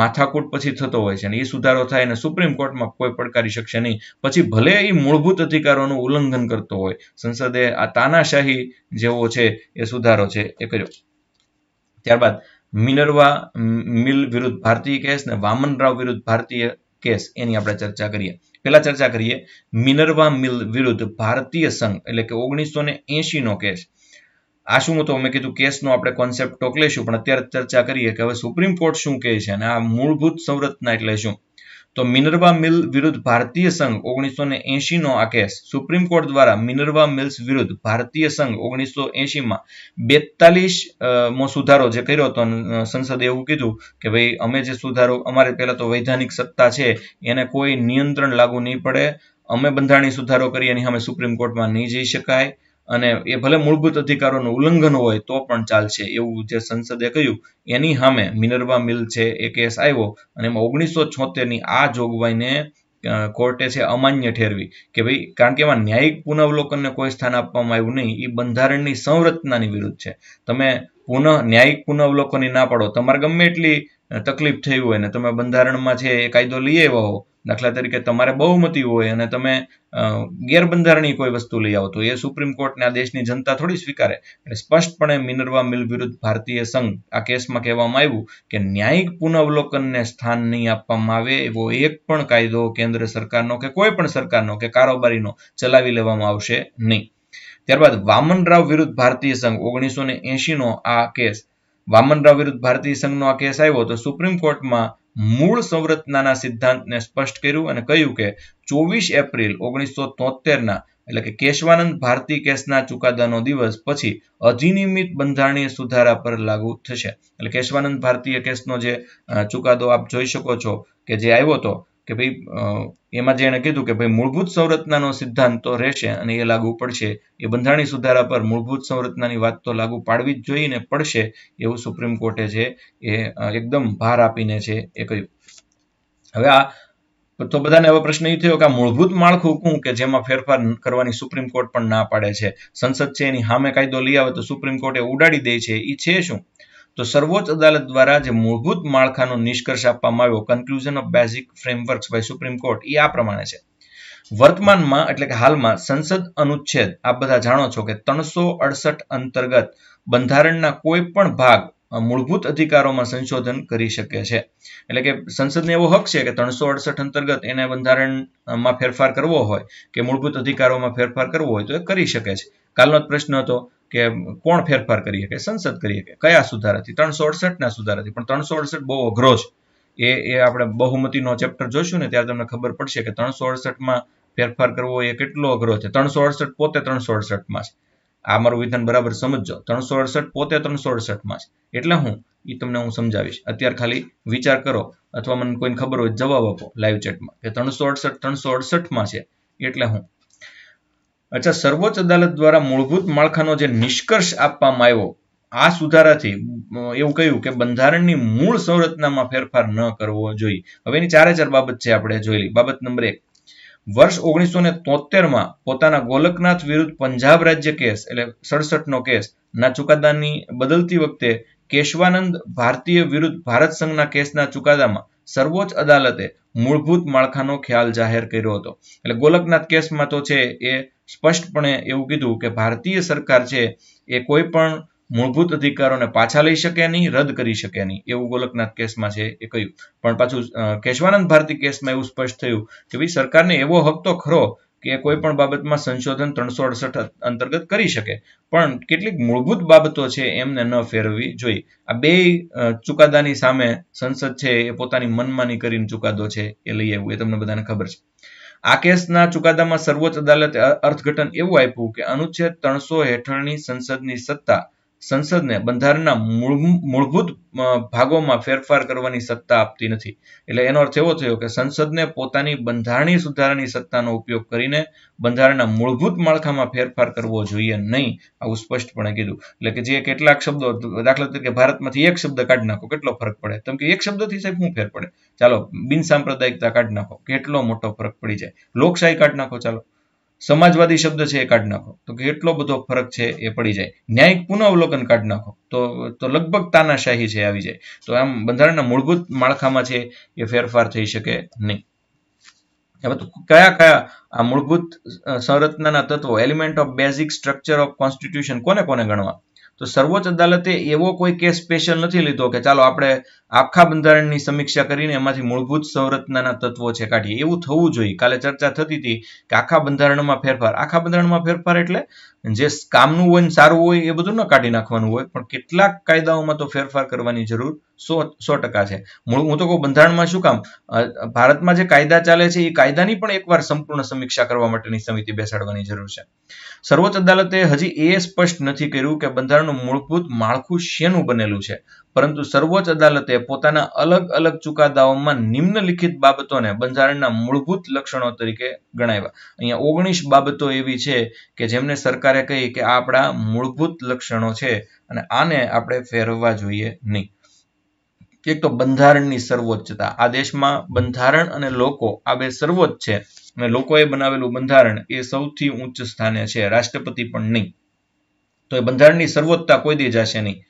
માથાકૂટ પછી થતો હોય છે અને એ સુધારો થાય અને સુપ્રીમ કોર્ટમાં કોઈ પડકારી શકશે નહીં, પછી ભલે એ મૂળભૂત અધિકારોનું ઉલ્લંઘન કરતો હોય. સંસદે આ તાનાશાહી જેવો છે એ સુધારો છે એ કર્યો. ત્યારબાદ મિનર્વા મિલ વિરુદ્ધ ભારતીય કેસ ને વામનરાવ વિરુદ્ધ ભારતીય કેસ એની આપણે ચર્ચા કરીએ. પહેલા ચર્ચા કરીએ મિનર્વા મિલ વિરુદ્ધ ભારતીય સંઘ એટલે કે 1980નો કેસ. આ શું તો મેં કીધું કેસનો આપણે કોન્સેપ્ટ ટોક લઈશું, પણ અત્યારે ચર્ચા કરીએ કે હવે સુપ્રીમ કોર્ટ શું કહે છે અને આ મૂળભૂત સંરચના એટલે શું. તો મિનર્વા મિલ વિરુદ્ધ ભારતીય સંઘ 1980નો આ કેસ સુપ્રીમ કોર્ટ દ્વારા મિનર્વા મિલ્સ વિરુદ્ધ ભારતીય સંઘ 1980માં 42મો સુધારો જે કર્યો હતો સંસદે એવું કીધું કે ભાઈ અમે જે સુધારો અમારે પહેલા તો વૈધાનિક સત્તા છે એને કોઈ નિયંત્રણ લાગુ નહીં પડે, અમે બંધારણીય સુધારો કરીએ એની સામે સુપ્રીમ કોર્ટમાં નહીં જઈ શકાય અને એ ભલે મૂળભૂત અધિકારોનું ઉલ્લંઘન હોય તો પણ ચાલશે એવું જે સંસદે કહ્યું એની સામે મિનર્વા મિલ છે એ કેસ આવ્યો અને એમાં 1976ની આ જોગવાઈને કોર્ટે છે અમાન્ય ઠેરવી કે ભાઈ કારણ કે એમાં ન્યાયિક પુનઃઅવલોકનને કોઈ સ્થાન આપવામાં આવ્યું નહીં, એ બંધારણની સંરચનાની વિરુદ્ધ છે. તમે ન્યાયિક પુનઃઅવલોકનની ના પાડો, તમારે ગમે એટલી તકલીફ થઈ હોય ને તમે બંધારણમાં છે એ કાયદો લઈ આવ્યા હો, દાખલા તરીકે તમારે બહુમતી હોય અને તમે ગેરબંધારણીય કોઈ વસ્તુ લઈ આવો તો એ સુપ્રીમ કોર્ટને આ દેશની જનતા થોડી સ્વીકારે. એટલે સ્પષ્ટપણે મિનર્વા મિલ વિરુદ્ધ ભારતીય સંઘ આ કેસમાં કહેવામાં આવ્યું કે ન્યાયિક પુનઃઅવલોકનને સ્થાન નહીં આપવામાં આવે એવો એક પણ કાયદો કેન્દ્ર સરકારનો કે કોઈ પણ સરકારનો કે કારોબારીનો ચલાવી લેવામાં આવશે નહીં. ત્યારબાદ વામનરાવ વિરુદ્ધ ભારતીય સંઘ 1980નો આ કેસ. વામનરાવ વિરુદ્ધ ભારતીય સંઘનો આ કેસ આવ્યો તો સુપ્રીમ કોર્ટમાં મૂળ સંરચનાના સિદ્ધાંતને સ્પષ્ટ કર્યું અને કહ્યું કે 24 એપ્રિલ 1973ના એટલે કે કેશવાનંદ ભારતી કેસના ચુકાદાનો દિવસ પછી અધિનિયમિત બંધારણીય સુધારા પર લાગુ થશે. એટલે કેશવાનંદ ભારતીય કેસનો જે ચુકાદો આપ જોઈ શકો છો કે જે આવ્યો હતો કે ભાઈ એમાં જે એણે કીધું કે ભાઈ મૂળભૂત સંરચનાનો સિદ્ધાંત તો રહેશે અને એ લાગુ પડશે, એ બંધારણીય સુધારા પર મૂળભૂત સંરચનાની વાત તો લાગુ પાડવી જ જોઈએ ને પડશે એવું સુપ્રીમ કોર્ટે છે એ એકદમ ભાર આપીને છે એ કહ્યું. હવે આ તો બધાને હવે પ્રશ્ન એ થયો કે આ મૂળભૂત માળખું શું કે જેમાં ફેરફાર કરવાની સુપ્રીમ કોર્ટ પણ ના પાડે છે, સંસદ છે એની સામે કાયદો લઈ આવે તો સુપ્રીમ કોર્ટે ઉડાડી દે છે, એ છે શું? તો સર્વોચ્ચ અદાલત દ્વારા જે મૂળભૂત માળખાનો નિષ્કર્ષ આપવામાં આવ્યો, conclusion of basic frameworks by supreme court, એ આ પ્રમાણે છે. વર્તમાનમાં એટલે કે હાલમાં સંસદ અનુચ્છેદ આપ બધા જાણો છો કે 368 અંતર્ગત બંધારણના કોઈ પણ ભાગ મૂળભૂત અધિકારોમાં સંશોધન કરી શકે છે. એટલે કે સંસદને એવો હક છે કે 368 અંતર્ગત એને બંધારણમાં ફેરફાર કરવો હોય કે મૂળભૂત અધિકારોમાં ફેરફાર કરવો હોય તો એ કરી શકે છે. કાલનો જ પ્રશ્ન હતો કે કોણ ફેરફાર કરી શકે? સંસદ કરી શકે. કયા સુધારાથી? 368 ના સુધારાથી. પણ 368 બહુ અઘરો છે. એ આપણે બહુમતીનો ચેપ્ટર જોઈશું ને ત્યારે તમને ખબર પડશે કે 368માં ફેરફાર કરવો એ કેટલો અઘરો છે. 368 પોતે 368માં છે. આ મારું વિધાન બરાબર સમજજો. 368 પોતે 368માં છે. એટલે હું એ તમને હું સમજાવીશ. અત્યારે ખાલી વિચાર કરો અથવા મને કોઈને ખબર હોય જવાબ આપો લાઈવ ચેટમાં કે 368 છે એટલે હું. અચ્છા, સર્વોચ્ચ અદાલત દ્વારા મૂળભૂત માળખાનો જે નિષ્કર્ષ આપવામાં આવ્યો, આ સુધારાથી એવું કહ્યું કે બંધારણની મૂળ સંરચનામાં ફેરફાર ન કરવો જોઈએ. હવે એની ચારે ચાર બાબત છે, આપણે જોઈ લઈએ. બાબત નંબર 1, વર્ષ 1973માં પોતાના ગોલકનાથ વિરુદ્ધ પંજાબ રાજ્ય કેસ એટલે 67નો કેસ ના ચુકાદાની બદલતી વખતે કેશવાનંદ ભારતીય વિરુદ્ધ ભારત સંઘના કેસના ચુકાદામાં સર્વોચ્ચ અદાલતે મૂળભૂત માળખાનો ખ્યાલ જાહેર કર્યો હતો. એટલે ગોલકનાથ કેસમાં તો છે એ સ્પષ્ટપણે એવું કીધું કે ભારતીય સરકાર છે એ કોઈ પણ મૂળભૂત અધિકારોને પાછા લઈ શકે નહીં, રદ કરી શકે નહીં, એવું ગોલકનાથ કેસમાં છે એ કહ્યું. પણ પાછું કેશવાનંદ ભારતી કેસમાં એવું સ્પષ્ટ થયું કે ભાઈ સરકારને એવો હક તો ખરો કે કોઈ પણ બાબતમાં સંશોધન 368 અંતર્ગત કરી શકે, પણ કેટલીક મૂળભૂત બાબતો છે એમને ન ફેરવવી જોઈએ. આ બે ચુકાદાની સામે સંસદ છે એ પોતાની મનમાની કરીને ચુકાદો છે એ લઈ આવ્યું, એ તમને બધાને ખબર છે. આ કેસના ચુકાદામાં સર્વોચ્ચ અદાલતે અર્થઘટન એવું આપ્યું કે અનુચ્છેદ 300 હેઠળની સંસદની સત્તા સંસદને બંધારણના મૂળભૂત ભાગોમાં ફેરફાર કરવાની સત્તા આપતી નથી. એટલે એનો અર્થ એવો થયો કે સંસદને પોતાની બંધારણીય સુધારાની સત્તાનો ઉપયોગ કરીને બંધારણના મૂળભૂત માળખામાં ફેરફાર કરવો જોઈએ નહીં, આવું સ્પષ્ટપણે કીધું. એટલે કે જે કેટલાક શબ્દો, દાખલા તરીકે ભારતમાંથી એક શબ્દ કાઢી નાખો, કેટલો ફરક પડે? તમે કે એક શબ્દથી સાહેબ શું ફેર પડે? ચાલો બિન સાંપ્રદાયિકતા કાઢી નાખો, કેટલો મોટો ફરક પડી જાય. લોકશાહી કાઢી નાખો, ચાલો સમાજવાદી શબ્દ છે એ કાઢી નાખો તો કેટલો બધો ફરક છે એ પડી જાય. ન્યાયિક પુનઃઅવલોકન કાઢી નાખો તો લગભગ તાનાશાહી છે આવી જાય. તો આમ બંધારણના મૂળભૂત માળખામાં છે એ ફેરફાર થઈ શકે નહીં. હવે તો કયા કયા આ મૂળભૂત સંરચનાના તત્વો, element of basic structure of constitution, કોને કોને ગણવા? તો સર્વોચ્ચ અદાલતે એવો કોઈ કેસ સ્પેશિયલ નથી લીધો કે ચાલો આપણે આખા બંધારણની સમીક્ષા કરીને એમાંથી મૂળભૂત સંરચનાના તત્વો છે કાઢીએ. એવું થવું જોઈએ. કાલે ચર્ચા થતી હતી કે આખા બંધારણમાં ફેરફાર એટલે જે કામનું હોય ને સારું હોય એ બધું ન કાઢી નાખવાનું હોય, પણ કેટલાક કાયદાઓમાં તો ફેરફાર કરવાની જરૂર 100% છે. હું તો કહું બંધારણમાં શું કામ, ભારતમાં જે કાયદા ચાલે છે એ કાયદાની પણ એકવાર સંપૂર્ણ સમીક્ષા કરવા માટેની સમિતિ બેસાડવાની જરૂર છે. સર્વોચ્ચ અદાલતે હજી એ સ્પષ્ટ નથી કર્યું કે બંધારણનું મૂળભૂત માળખું શેનું બનેલું છે, પરંતુ સર્વોચ્ચ અદાલતે પોતાના અલગ અલગ ચુકાદાઓમાં નિમ્નલિખિત બાબતોને બંધારણના મૂળભૂત લક્ષણો તરીકે ગણાવ્યા. અહીંયા 19 બાબતો એવી છે કે જેમને સરકારે કહી કે આ આપણા મૂળભૂત લક્ષણો છે અને આને આપણે ફેરવવા જોઈએ નહીં. એક તો બંધારણની સર્વોચ્ચતા. આ દેશમાં બંધારણ અને લોકો આ બે સર્વોચ્ચ છે અને લોકોએ બનાવેલું બંધારણ એ સૌથી ઉચ્ચ સ્થાને છે, રાષ્ટ્રપતિ પણ નહીં. તો એ બંધારણની સર્વોચ્ચતા કોઈ દી જશે નહીં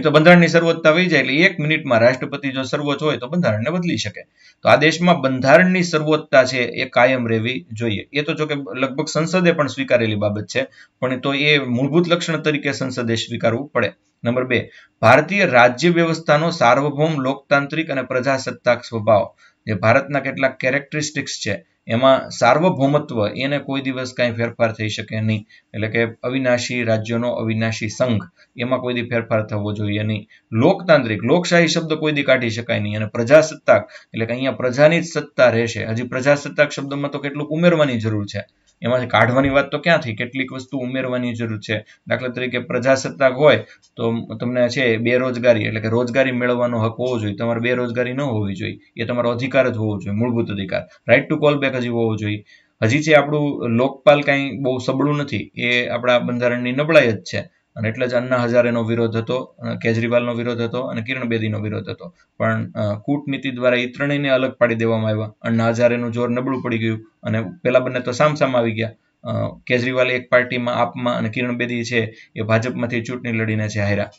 તો બંધારણની સર્વોચ્ચતા વહી જાય એટલે 1 મિનિટમાં રાષ્ટ્રપતિ જો સર્વોચ્ચ હોય તો બંધારણને બદલી શકે. તો આ દેશમાં બંધારણની સર્વોચ્ચતા છે એ કાયમ રહેવી જોઈએ. એ તો જો કે લગભગ સંસદે પણ સ્વીકારેલી બાબત છે, પણ તો એ મૂળભૂત લક્ષણ તરીકે સંસદે સ્વીકારવું પડે. નંબર 2, ભારતીય રાજ્ય વ્યવસ્થાનો સાર્વભૌમ, લોકતાંત્રિક અને પ્રજાસત્તાક સ્વભાવ. જે ભારતના કેટલાક કેરેક્ટરિસ્ટિક્સ છે એમાં સાર્વભૌમત્વ એને કોઈ દિવસ કાંઈ ફેરફાર થઈ શકે નહીં. એટલે કે અવિનાશી રાજ્યોનો અવિનાશી સંઘ, એમાં કોઈ દી ફેરફાર થવો જોઈએ નહીં. લોકતાંત્રિક, લોકશાહી શબ્દ કોઈ દી કાઢી શકાય નહીં. અને પ્રજાસત્તાક એટલે કે અહીંયા પ્રજાની જ સત્તા રહેશે. હજી પ્રજાસત્તાક શબ્દમાં તો કેટલુંક ઉમેરવાની જરૂર છે. એમાંથી કાઢવાની વાત તો ક્યાં થઈ, કેટલીક વસ્તુ ઉમેરવાની જરૂર છે. દાખલા તરીકે પ્રજાસત્તાક હોય તો તમને છે બેરોજગારી એટલે કે રોજગારી મેળવવાનો હક હોવો જોઈએ, તમારે બેરોજગારી ન હોવી જોઈએ, એ તમારો અધિકાર જ હોવો જોઈએ, મૂળભૂત અધિકાર. રાઇટ ટુ કોલ બેક હજી હોવો જોઈએ. હજી છે આપણું લોકપાલ કાંઈ બહુ સબળું નથી, એ આપણા બંધારણની નબળાઈ જ છે. અને એટલે જ અન્ના હઝારેનો વિરોધ હતો, કેજરીવાલનો વિરોધ હતો અને કિરણ બેદીનો વિરોધ હતો. પણ કૂટનીતિ દ્વારા એ ત્રણેયને અલગ પાડી દેવામાં આવ્યા. અન્ના હઝારેનું જોર નબળું પડી ગયું અને પેલા બંને તો સામસામ આવી ગયા. કેજરીવાલ એક પાર્ટીમાં આપમાં અને કિરણ બેદી છે એ ભાજપમાંથી ચૂંટણી લડીને છે હાર્યા.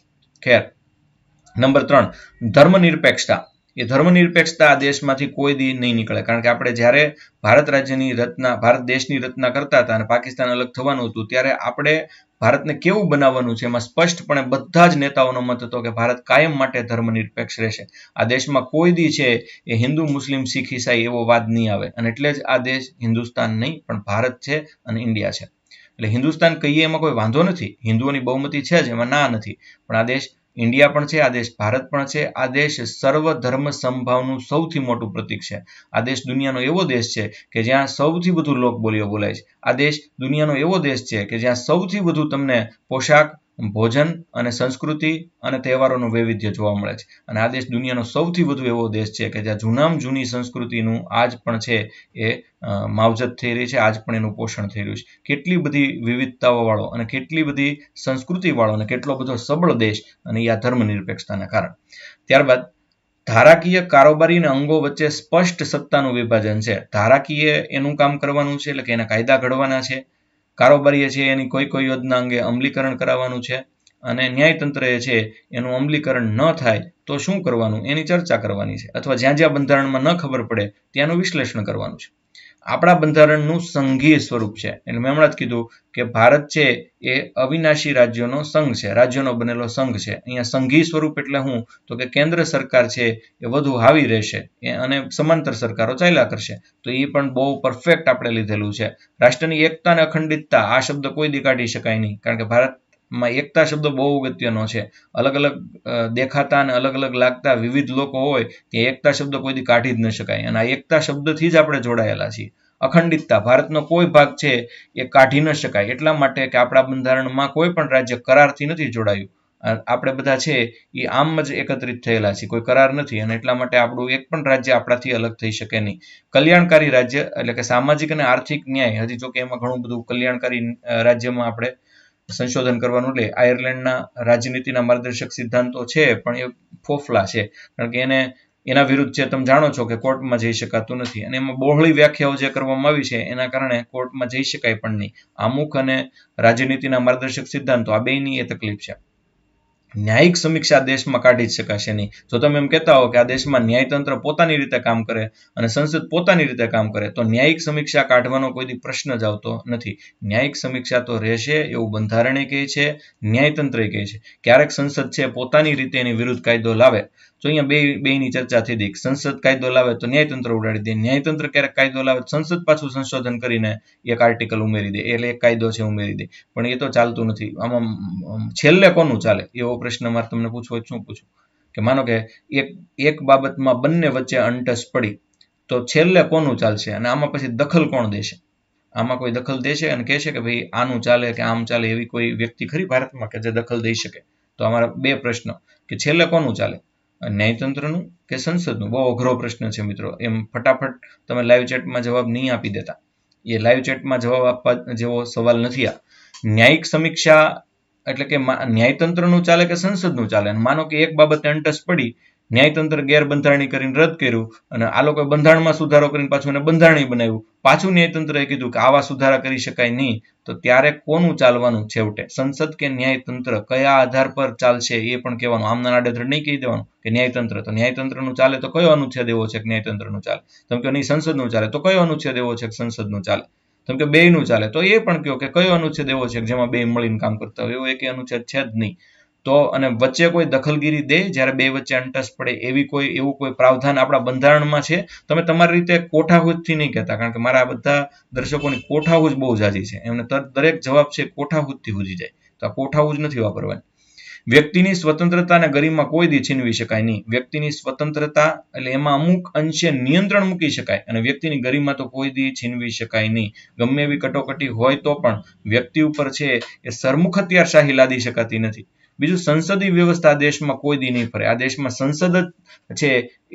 ખેર, નંબર 3, ધર્મનિરપેક્ષતા. એ ધર્મનિરપેક્ષતા આ દેશમાંથી કોઈ દી નહીં નીકળે, કારણ કે આપણે જ્યારે ભારત રાજ્યની રચના, ભારત દેશની રચના કરતા હતા અને પાકિસ્તાન અલગ થવાનું હતું, ત્યારે આપણે ભારતને કેવું બનાવવાનું છે એમાં સ્પષ્ટપણે બધા જ નેતાઓનો મત હતો કે ભારત કાયમ માટે ધર્મનિરપેક્ષ રહેશે. આ દેશમાં કોઈ દી છે એ હિન્દુ, મુસ્લિમ, શીખ, ઈસાઈ એવો વાદ નહીં આવે. અને એટલે જ આ દેશ હિન્દુસ્તાન નહીં પણ ભારત છે અને ઇન્ડિયા છે. એટલે હિન્દુસ્તાન કહીએ એમાં કોઈ વાંધો નથી, હિન્દુઓની બહુમતી છે જ, એમાં ના નથી. પણ આ દેશ ઇન્ડિયા પણ છે, આ દેશ ભારત પણ છે. આ દેશ સર્વ ધર્મ સમભાવનું સૌથી મોટું પ્રતીક છે. આ દેશ દુનિયાનો એવો દેશ છે કે જ્યાં સૌથી વધુ લોકબોલીઓ બોલાય છે. આ દેશ દુનિયાનો એવો દેશ છે કે જ્યાં સૌથી વધુ તમને પોશાક, ભોજન અને સંસ્કૃતિ અને તહેવારોનું વૈવિધ્ય જોવા મળે છે. અને આ દેશ દુનિયાનો સૌથી વધુ એવો દેશ છે કે જ્યાં જૂનામાં જૂની સંસ્કૃતિનું આજ પણ છે એ માવજત થઈ રહી છે, આજ પણ એનું પોષણ થઈ રહ્યું છે. કેટલી બધી વિવિધતાઓ વાળો અને કેટલી બધી સંસ્કૃતિ વાળો અને કેટલો બધો સબળ દેશ, અને આ ધર્મનિરપેક્ષતાના કારણે. ત્યારબાદ ધારાકીય, કારોબારી અને અંગો વચ્ચે સ્પષ્ટ સત્તાનું વિભાજન છે. ધારાકીય એનું કામ કરવાનું છે એટલે કે એના કાયદા ઘડવાના છે. કારોબારી છે એની કોઈ કોઈ યોજના અંગે અમલીકરણ કરાવવાનું છે. અને ન્યાયતંત્ર છે એનું અમલીકરણ ન થાય તો શું કરવાનું એની ચર્ચા કરવાની છે, અથવા જ્યાં જ્યાં બંધારણમાં ન ખબર પડે ત્યાંનું વિશ્લેષણ કરવાનું છે. આપણા બંધારણનું સંઘીય સ્વરૂપ છે. એટલે મેં હમણાં જ કીધું કે ભારત છે એ અવિનાશી રાજ્યોનો સંઘ છે, રાજ્યોનો બનેલો સંઘ છે. અહીંયા સંઘી સ્વરૂપ એટલે શું, તો કે કેન્દ્ર સરકાર છે એ વધુ હાવી રહેશે અને સમાંતર સરકારો ચાલ્યા કરશે. તો એ પણ બહુ પરફેક્ટ આપણે લીધેલું છે. રાષ્ટ્રની એકતા અને અખંડિતતા, આ શબ્દ કોઈ દી કાઢી શકાય નહીં, કારણ કે ભારતમાં એકતા શબ્દ બહુ અગત્યનો છે. અલગ અલગ દેખાતા અને અલગ અલગ લાગતા વિવિધ લોકો હોય ત્યાં એકતા શબ્દ કોઈ દી કાઢી જ ન શકાય, અને આ એકતા શબ્દથી જ આપણે જોડાયેલા છીએ. અખંડિતતા, ભારતનો કોઈ ભાગ છે એ કાઢી ન શકાય, એટલા માટે કે આપણા બંધારણમાં કોઈ પણ રાજ્ય કરારથી નથી જોડાયું. આપણે બધા છે એ આમ જ એકત્રિત થયેલા છે, કોઈ કરાર નથી, અને એટલા માટે આપણું એક પણ રાજ્ય આપણાથી અલગ થઈ શકે નહીં. કલ્યાણકારી રાજ્ય એટલે કે સામાજિક અને આર્થિક ન્યાય, હજી જો કે એમાં ઘણું બધું કલ્યાણકારી રાજ્યમાં આપણે સંશોધન કરવાનું લે. આયર્લેન્ડના રાજનીતિના માર્ગદર્શક સિદ્ધાંતો છે પણ એ ફોફલા છે, કારણ કે એના વિરુદ્ધ છે તમે જાણો છો કે કોર્ટમાં જઈ શકાતું નથી, અને એમાં બહોળી વ્યાખ્યાઓ જે કરવામાં આવી છે એના કારણે કોર્ટમાં જઈ શકાય પણ નહીં. આમુખ અને રાજનીતિના માર્ગદર્શક સિદ્ધાંતો, આ બેયની એ તકલીફ છે. ન્યાયિક સમીક્ષા દેશમાં કાઢી જ શકાશે નહીં. જો તમે એમ કહેતા હો કે આ દેશમાં ન્યાયતંત્ર પોતાની રીતે કામ કરે અને સંસદ પોતાની રીતે કામ કરે, તો ન્યાયિક સમીક્ષા કાઢવાનો કોઈ દી પ્રશ્ન જ આવતો નથી. ન્યાયિક સમીક્ષા તો રહેશે એવું બંધારણે કહે છે, ન્યાયતંત્ર કહે છે. ક્યારેક સંસદ છે પોતાની રીતે એની વિરુદ્ધ કાયદો લાવે, તો અહીંયા બેની ચર્ચા થઈ હતી. સંસદ કાયદો લાવે તો ન્યાયતંત્ર ઉડાડી દે, ન્યાયતંત્ર ક્યારેક કાયદો લાવે તો સંસદ પાછું સંશોધન કરીને એક આર્ટિકલ ઉમેરી દે, એટલે એક કાયદો છે ઉમેરી દે. પણ એ તો ચાલતું નથી. આમાં છેલ્લે કોનું ચાલે એવો પ્રશ્ન મારે તમને પૂછવો હોય શું પૂછું, કે માનો કે એક બાબતમાં બંને વચ્ચે અંટસ પડી, તો છેલ્લે કોનું ચાલશે અને આમાં પછી દખલ કોણ દેશે? આમાં કોઈ દખલ દેશે અને કહેશે કે ભાઈ આનું ચાલે કે આમ ચાલે, એવી કોઈ વ્યક્તિ ખરી ભારતમાં કે જે દખલ દઈ શકે? તો અમારા બે પ્રશ્ન, કે છેલ્લે કોનું ચાલે, ન્યાયતંત્રનું કે સંસદનું? બહુ અઘરો પ્રશ્ન છે મિત્રો. એમ ફટાફટ તમે લાઈવ ચેટમાં જવાબ નહીં આપી દેતા, એ લાઈવ ચેટમાં જવાબ આપવા જેવો સવાલ નથી આ. ન્યાયિક સમીક્ષા એટલે કે ન્યાયતંત્રનું ચાલે કે સંસદનું ચાલે? અને માનો કે એક બાબતે અંટસ પડી, ન્યાયતંત્ર ગેરબંધારણી કરીને રદ કર્યું અને આ લોકોએ બંધારણમાં સુધારો કરીને પાછું એને બંધારણી બનાવ્યું, પાછું ન્યાયતંત્રએ કીધું કે આવા સુધારા કરી શકાય નહીં, તો ત્યારે કોનું ચાલવાનું છેવટે? સંસદ કે ન્યાયતંત્ર? કયા આધાર પર ચાલશે એ પણ કહેવાનું. આમના આડેધડ નહીં કહી દેવાનું કે ન્યાયતંત્ર. તો ન્યાયતંત્રનું ચાલે તો કયો અનુચ્છેદ એવો છે કે ન્યાયતંત્રનું ચાલે? તમે કહો નહીં સંસદનું ચાલે, તો કયો અનુચ્છેદ એવો છે કે સંસદનું ચાલે? તમે કે બેયનું ચાલે, તો એ પણ કહો કે કયો અનુચ્છેદ એવો છે કે જેમાં બે મળીને કામ કરતા હોય? એવો એક અનુચ્છેદ છે જ નહીં. તો અને વચ્ચે કોઈ દખલગીરી દે જ્યારે બે વચ્ચે અંટસ પડે, એવું કોઈ પ્રાવધાન આપણા બંધારણમાં છે? તમે તમારી રીતે કોઠાહૂજથી નહીં કહેતા, કારણ કે મારા બધા દર્શકોની કોઠાહૂજ બહુ ઝાઝી છે, એમને દરેક જવાબ છે કોઠાહૂજથી હૂજી જાય, તો આ કોઠાહૂજ નથી વાપરવાની. વ્યક્તિની સ્વતંત્રતા અને ગરિમા કોઈ દી છીનવી શકાય નહીં. વ્યક્તિની સ્વતંત્રતા એટલે એમાં અમુક અંશે નિયંત્રણ મૂકી શકાય અને વ્યક્તિની ગરિમા તો કોઈ દી છીનવી શકાય નહીં. ગમે એવી કટોકટી હોય તો પણ વ્યક્તિ ઉપર છે એ સરમુખ હથિયારશાહી લાદી શકાતી નથી. બીજું, સંસદીય વ્યવસ્થા આ દેશમાં કોઈ દી નહીં ફરે. આ દેશમાં સંસદ જ છે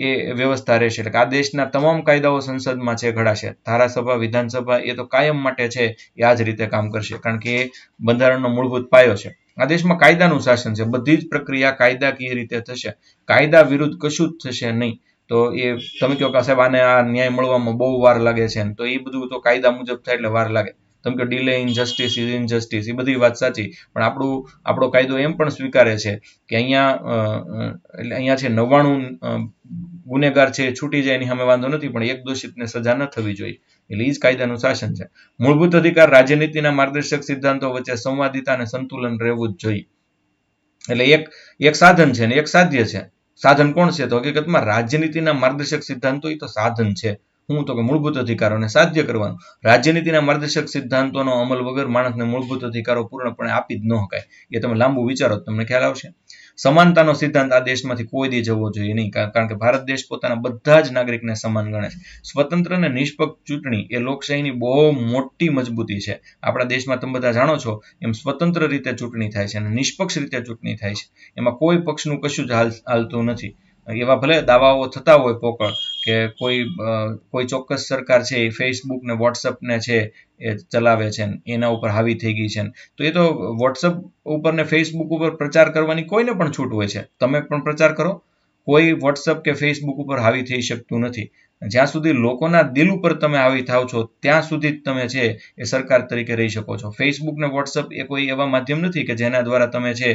એ વ્યવસ્થા રહેશે. એટલે આ દેશના તમામ કાયદાઓ સંસદમાં છે ઘડાશે. ધારાસભા, વિધાનસભા એ તો કાયમ માટે છે એ આ જ રીતે કામ કરશે, કારણ કે એ બંધારણનો મૂળભૂત પાયો છે. આ દેશમાં કાયદાનું શાસન છે. બધી જ પ્રક્રિયા કાયદાકીય રીતે થશે. કાયદા વિરુદ્ધ કશું જ થશે નહીં. તો એ તમે કહો કે સાહેબ આને આ ન્યાય મળવામાં બહુ વાર લાગે છે, તો એ બધું તો કાયદા મુજબ થાય એટલે વાર લાગે. તમે કે delay in justice is injustice, એ બધી વાત સાચી, પણ આપણો કાયદો એમ પણ સ્વીકારે છે કે અહીંયા છે 99 ગુનેગાર છે એ છૂટી જાય એની સામે વાંધો નથી, પણ એક દોષિતને સજા ન થવી જોઈએ. એટલે એ જ કાયદાનું શાસન છે. મૂળભૂત અધિકાર રાજનીતિના માર્ગદર્શક સિદ્ધાંતો વચ્ચે સંવાદિતા અને સંતુલન રહેવું જ જોઈએ. એટલે એક સાધન છે ને એક સાધ્ય છે. સાધન કોણ છે? તો હકીકતમાં રાજનીતિના માર્ગદર્શક સિદ્ધાંતો એ તો સાધન છે. હું તો કે મૂળભૂત અધિકારોને સાધ્ય કરવાનું. રાજનીતિના માર્ગદર્શક સિદ્ધાંતોનો અમલ વગર માણસને મૂળભૂત અધિકારો પૂર્ણપણે આપી જ ન શકાય. એ તમે લાંબુ વિચારો તમને ખ્યાલ આવશે. સમાનતાનો સિદ્ધાંત આ દેશમાંથી કોઈ દી જવો જોઈએ નહીં, કારણ કે ભારત દેશ પોતાના બધા જ નાગરિકને સમાન ગણે છે. સ્વતંત્ર અને નિષ્પક્ષ ચૂંટણી એ લોકશાહીની બહુ મોટી મજબૂતી છે. આપણા દેશમાં તમે બધા જાણો છો એમ સ્વતંત્ર રીતે ચૂંટણી થાય છે અને નિષ્પક્ષ રીતે ચૂંટણી થાય છે. એમાં કોઈ પક્ષનું કશું જ હાલતું નથી. એવા ભલે દાવાઓ થતા હોય પોકળ કે કોઈ ચોક્કસ સરકાર છે એ ફેસબુક ને વોટ્સઅપ ને છે એ ચલાવે છે, એના ઉપર હાવી થઈ ગઈ છે, તો એ તો વોટ્સઅપ ઉપર ને ફેસબુક ઉપર પ્રચાર કરવાની કોઈને પણ છૂટ હોય છે. તમે પણ પ્રચાર કરો, કોઈ વોટ્સઅપ કે ફેસબુક ઉપર હાવી થઈ શકતું નથી. જ્યાં સુધી લોકોના દિલ ઉપર તમે હાવી થાવ છો ત્યાં સુધી જ તમે છે એ સરકાર તરીકે રહી શકો છો. ફેસબુક ને વોટ્સઅપ એ કોઈ એવા માધ્યમ નથી કે જેના દ્વારા તમે છે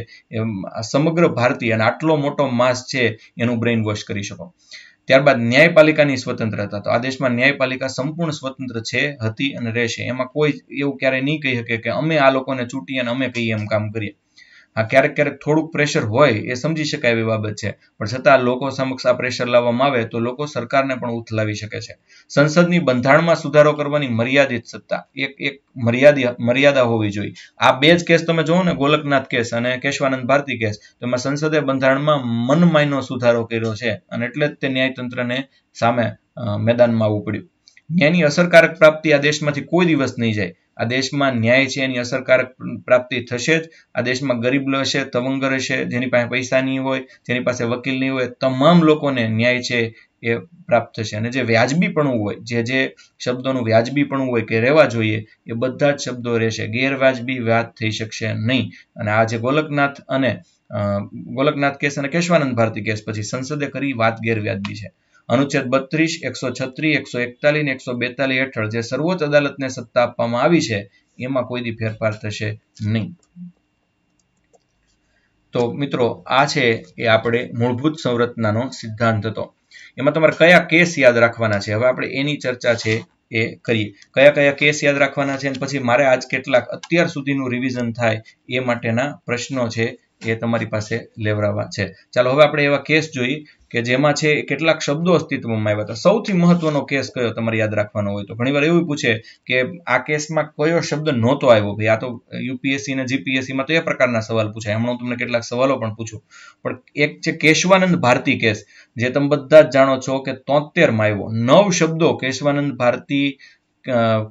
સમગ્ર ભારતીય અને આટલો મોટો માસ છે એનું બ્રેઇન વોશ કરી શકો. ત્યારબાદ ન્યાયપાલિકાની સ્વતંત્રતા. તો આ દેશમાં ન્યાયપાલિકા સંપૂર્ણ સ્વતંત્ર છે, હતી અને રહેશે. એમાં કોઈ એવું ક્યારેય નહીં કહી શકે કે અમે આ લોકોને ચૂંટીએ અને અમે કહીએ એમ કામ કરીએ. હા, ક્યારેક થોડુંક પ્રેશર હોય એ સમજી શકાય એવી બાબત છે, પણ છતાં લોકો સમક્ષ આ પ્રેશર લાવવામાં આવે તો લોકો સરકારને પણ ઉથલાવી શકે છે. સંસદની બંધારણમાં સુધારો કરવાની મર્યાદિત સત્તા, એક મર્યાદા હોવી જોઈએ. આ બે જ કેસ તમે જુઓ ને, ગોલકનાથ કેસ અને કેશવાનંદ ભારતી કેસ, તો એમાં સંસદે બંધારણમાં મનમાયનો સુધારો કર્યો છે અને એટલે જ તે ન્યાયતંત્રને સામે મેદાનમાં આવવું પડ્યું. ન્યાયની અસરકારક પ્રાપ્તિ આ દેશમાંથી કોઈ દિવસ નહીં જાય. આ દેશમાં ન્યાય છે એની અસરકારક પ્રાપ્તિ થશે જ. આ દેશમાં ગરીબ હશે, તવંગર હશે, જેની પાસે પૈસા નહીં હોય, જેની પાસે વકીલ નહીં હોય, તમામ લોકોને ન્યાય છે એ પ્રાપ્ત થશે. અને જે વ્યાજબીપણું હોય, જે શબ્દોનું વ્યાજબીપણું હોય કે રહેવા જોઈએ, એ બધા જ શબ્દો રહેશે. ગેરવ્યાજબી વાત થઈ શકશે નહીં. અને આ જે ગોલકનાથ કેસ અને કેશવાનંદ ભારતી કેસ પછી સંસદે કરી વાત ગેરવ્યાજબી છે. અનુચ્છેદ 32, 136, 141 અને 142 હેઠળ જે સર્વોચ્ચ અદાલતને સત્તા આપવામાં આવી છે એમાં કોઈ દી ફેરફાર થશે નહીં. તો મિત્રો, આ છે એ આપણે મૂળભૂત સંરચનાનો સિદ્ધાંત હતો. એમાં તમારે કયા કેસ યાદ રાખવાના છે, હવે આપણે એની ચર્ચા છે એ કરીએ. કયા કેસ યાદ રાખવાના છે અને પછી મારે આજ કેટલાક અત્યાર સુધીનું રિવિઝન થાય એ માટેના પ્રશ્નો છે એ તમારી પાસે લેવડાવવા છે. ચાલો હવે આપણે એવા કેસ જોઈએ કે જેમાં છે કેટલાક શબ્દો અસ્તિત્વમાં આવ્યા હતા. સૌથી મહત્વનો કેસ કયો તમારે યાદ રાખવાનો હોય તો ઘણીવાર એવું પૂછે કે આ કેસમાં કયો શબ્દ નહોતો આવ્યો. ભાઈ, આ તો યુપીએસસી અને જીપીએસસીમાં તો એ પ્રકારના સવાલ પૂછાય. હમણાં હું તમને કેટલાક સવાલો પણ પૂછું. પણ એક છે કેશવાનંદ ભારતી કેસ, જે તમે બધા જ જાણો છો કે 73માં આવ્યો. 9 શબ્દો કેશવાનંદ ભારતી